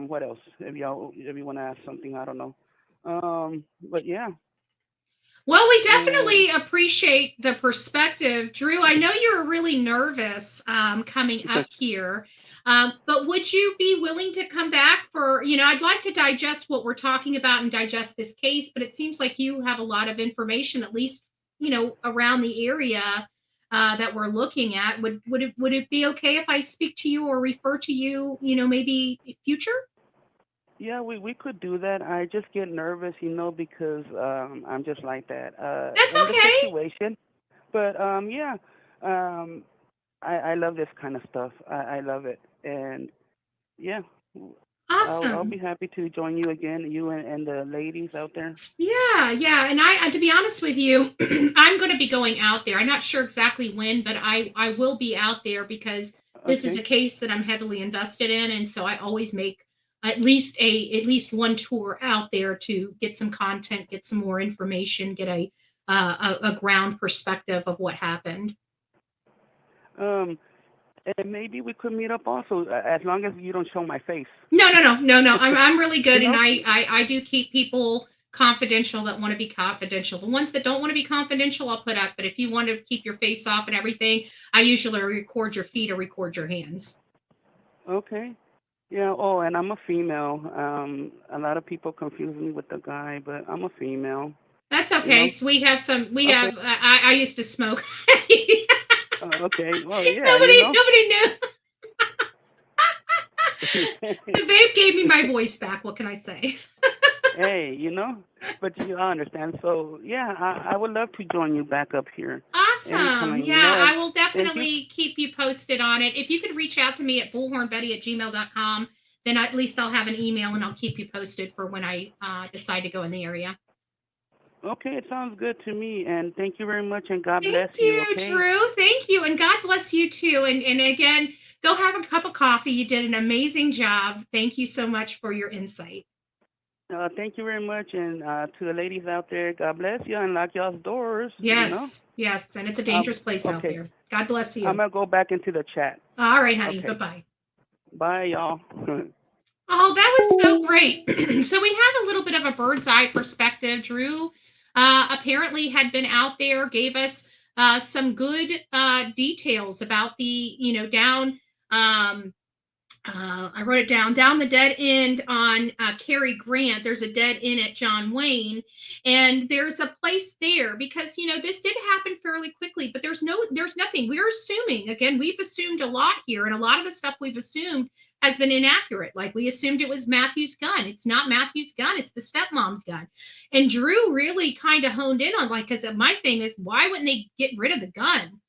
what else? If you want to ask something, I don't know. But yeah. Well, we And definitely appreciate the perspective. Drew, I know you were really nervous coming up here, but would you be willing to come back for, I'd like to digest what we're talking about and digest this case, but it seems like you have a lot of information, at least, around the area that we're looking at. Would it be okay if I speak to you or refer to you, maybe future? yeah, we could do that. I just get nervous, because I'm just like that That's in the okay. situation. But yeah, um, I love this kind of stuff. I love it, and yeah, I'll be Awesome. happy to join you again, you and the ladies out there. Yeah, yeah. And to be honest with you, I'm going to be going out there. I'm not sure exactly when, but I will be out there because this is a Okay, case that I'm heavily invested in, and so I always make at least one tour out there to get some content, get some more information, get a ground perspective of what happened. um, and maybe we could meet up also, as long as you don't show my face. No, no, no, no, no. I'm really You good, and know? I do keep people confidential that want to be confidential. The ones that don't want to be confidential, I'll put up. But if you want to keep your face off and everything, I usually record your feet or record your hands. Okay. Yeah. Oh, and I'm a female. A lot of people confuse me with the guy, but I'm a female. That's You okay. know? So we have some. We Okay. have. I used to smoke. Okay. Well, yeah. Nobody knew. The vape gave me my voice back. What can I say? Hey, but you understand. So yeah, I would love to join you back up here Awesome. anytime. Yeah, I And will thank you. definitely keep you posted on it. If you could reach out to me at bullhornbetty@gmail.com, then at least I'll have an email and I'll keep you posted for when I decide to go in the area. Okay, it sounds good to me. And thank you very much. And God Thank bless you. you, Okay. Drew. Thank you. And God bless you too. And again, go have a cup of coffee. You did an amazing job. Thank you so much for your insight. Thank you very much. And to the ladies out there, God bless you. And lock y'all's doors. Yes, yes. And it's a dangerous place out Okay. there. God bless I'm you. gonna go back into the chat. All right, honey. Okay. Bye-bye. Bye, y'all. Oh, that was so great. So we had a little bit of a bird's eye perspective. Drew apparently had been out there, gave us some good details about the, down. I wrote it down the dead end on Cary Grant. There's a dead end at John Wayne, and there's a place there because this did happen fairly quickly, but there's nothing. We're assuming again. We've assumed a lot here, and a lot of the stuff we've assumed has been inaccurate. Like we assumed it was Matthew's gun. It's not Matthew's gun. It's the stepmom's gun. And Drew really kind of honed in on because my thing is why wouldn't they get rid of the gun?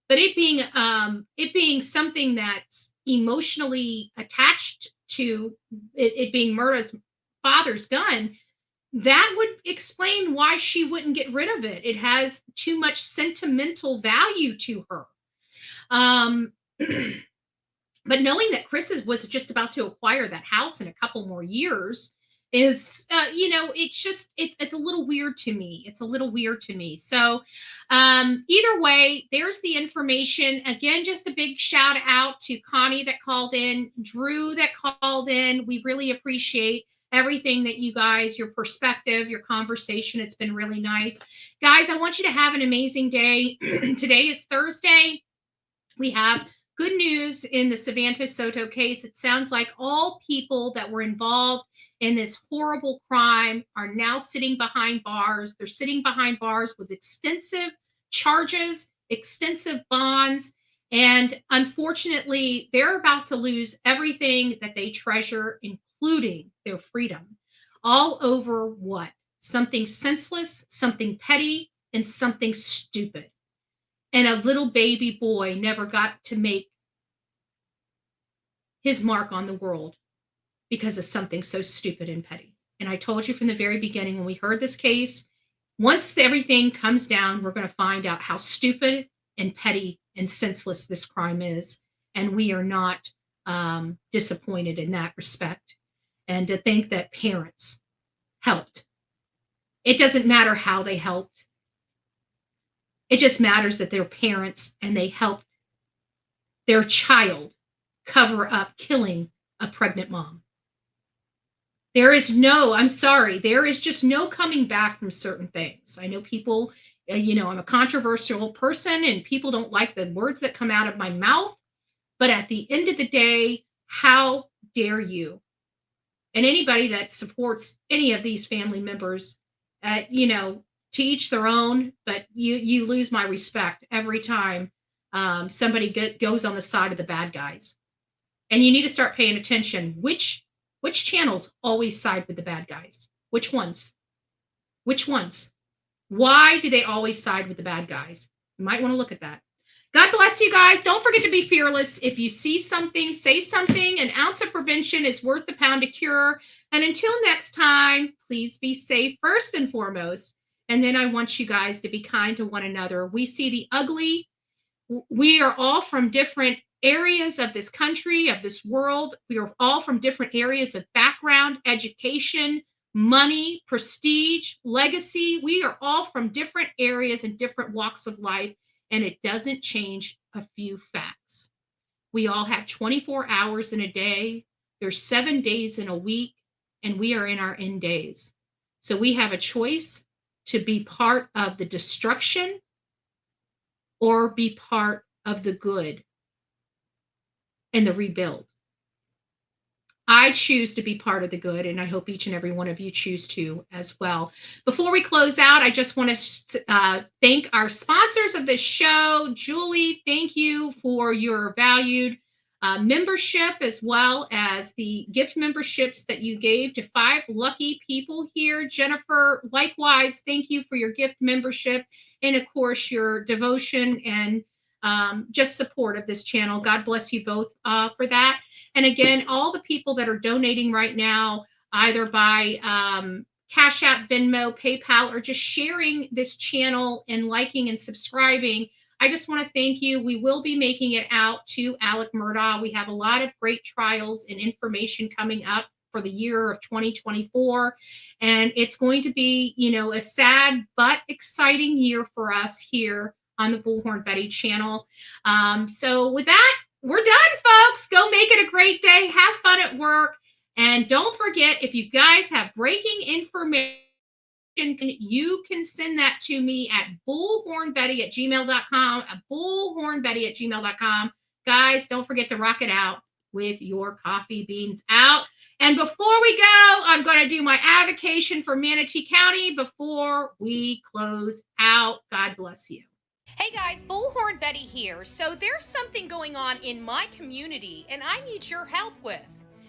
But it being something that's emotionally attached to it being Murda's father's gun, that would explain why she wouldn't get rid of it. It has too much sentimental value to her. But knowing that Chris was just about to acquire that house in a couple more years is, it's a little weird to me. It's a little weird to me. So either way, there's the information. Again, just a big shout out to Connie that called in, Drew that called in. We really appreciate everything that you guys, your perspective, your conversation. It's been really nice. Guys, I want you to have an amazing day. Today is Thursday. We have good news in the Savanah Soto case. It sounds like all people that were involved in this horrible crime are now sitting behind bars. They're sitting behind bars with extensive charges, extensive bonds, and unfortunately, they're about to lose everything that they treasure, including their freedom. All over what? Something senseless, something petty, and something stupid. And a little baby boy never got to make his mark on the world because of something so stupid and petty. And I told you from the very beginning when we heard this case, once everything comes down, we're going to find out how stupid and petty and senseless this crime is. And we are not disappointed in that respect. And to think that parents helped. It doesn't matter how they helped. It just matters that they're parents and they helped their child cover up killing a pregnant mom. There is just no coming back from certain things. I know people, I'm a controversial person and people don't like the words that come out of my mouth. But at the end of the day, how dare you? And anybody that supports any of these family members, to each their own, but you lose my respect every time somebody goes on the side of the bad guys. And you need to start paying attention. Which channels always side with the bad guys? Which ones? Why do they always side with the bad guys? You might want to look at that. God bless you guys. Don't forget to be fearless. If you see something, say something. An ounce of prevention is worth a pound of cure. And until next time, please be safe first and foremost. And then I want you guys to be kind to one another. We see the ugly. We are all from different areas of this country, of this world. We are all from different areas of background, education, money, prestige, legacy. We are all from different areas and different walks of life. And it doesn't change a few facts. We all have 24 hours in a day. There's 7 days in a week, and we are in our end days. So we have a choice to be part of the destruction or be part of the good and the rebuild. I choose to be part of the good, and I hope each and every one of you choose to as well. Before we close out, I just want to thank our sponsors of this show. Julie, thank you for your valued membership, as well as the gift memberships that you gave to 5 lucky people here. Jennifer, likewise, thank you for your gift membership and, of course, your devotion and just support of this channel. God bless you both for that. And again, all the people that are donating right now, either by Cash App, Venmo, PayPal, or just sharing this channel and liking and subscribing, I just want to thank you. We will be making it out to Alec Murdaugh. We have a lot of great trials and information coming up for the year of 2024. And it's going to be, a sad but exciting year for us here on the Bullhorn Betty channel. So with that, we're done, folks. folks, go make it a great day. Have fun at work. And don't forget, if you guys have breaking information, you can send that to me at bullhornbetty@gmail.com, bullhornbetty@gmail.com. Guys, don't forget to rock it out with your coffee beans out. And before we go, I'm going to do my avocation for Manatee County before we close out. God bless you. Hey guys, Bullhorn Betty here. So there's something going on in my community and I need your help with.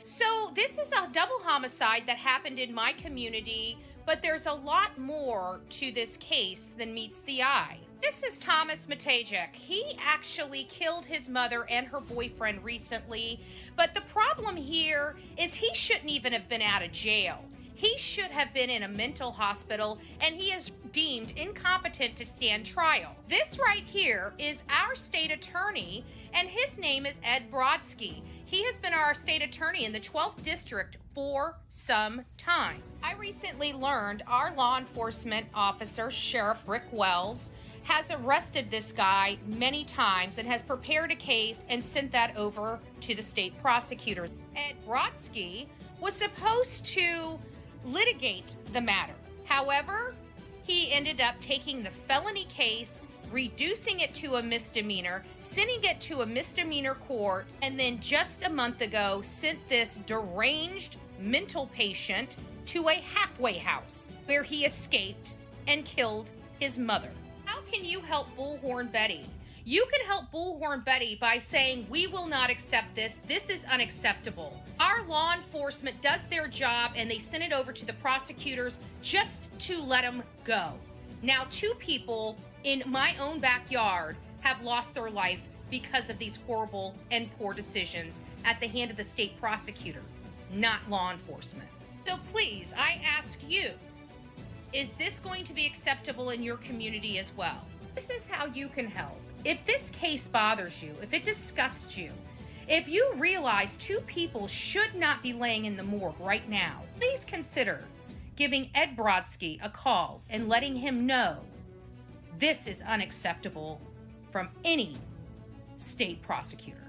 So this is a double homicide that happened in my community, but there's a lot more to this case than meets the eye. This is Thomas Matajek. He actually killed his mother and her boyfriend recently, but the problem here is he shouldn't even have been out of jail. He should have been in a mental hospital, and he is deemed incompetent to stand trial. This right here is our state attorney, and his name is Ed Brodsky. He has been our state attorney in the 12th District for some time. I recently learned our law enforcement officer, Sheriff Rick Wells, has arrested this guy many times and has prepared a case and sent that over to the state prosecutor. Ed Brodsky was supposed to litigate the matter. However, he ended up taking the felony case, reducing it to a misdemeanor, sending it to a misdemeanor court, and then just a month ago sent this deranged mental patient to a halfway house where he escaped and killed his mother. How can you help Bullhorn Betty? You can help Bullhorn Betty by saying, we will not accept this. This is unacceptable. Our law enforcement does their job and they send it over to the prosecutors just to let them go. Now, 2 people in my own backyard have lost their life because of these horrible and poor decisions at the hand of the state prosecutor, not law enforcement. So please, I ask you, is this going to be acceptable in your community as well? This is how you can help. If this case bothers you, if it disgusts you, if you realize 2 people should not be laying in the morgue right now, please consider giving Ed Brodsky a call and letting him know this is unacceptable from any state prosecutor.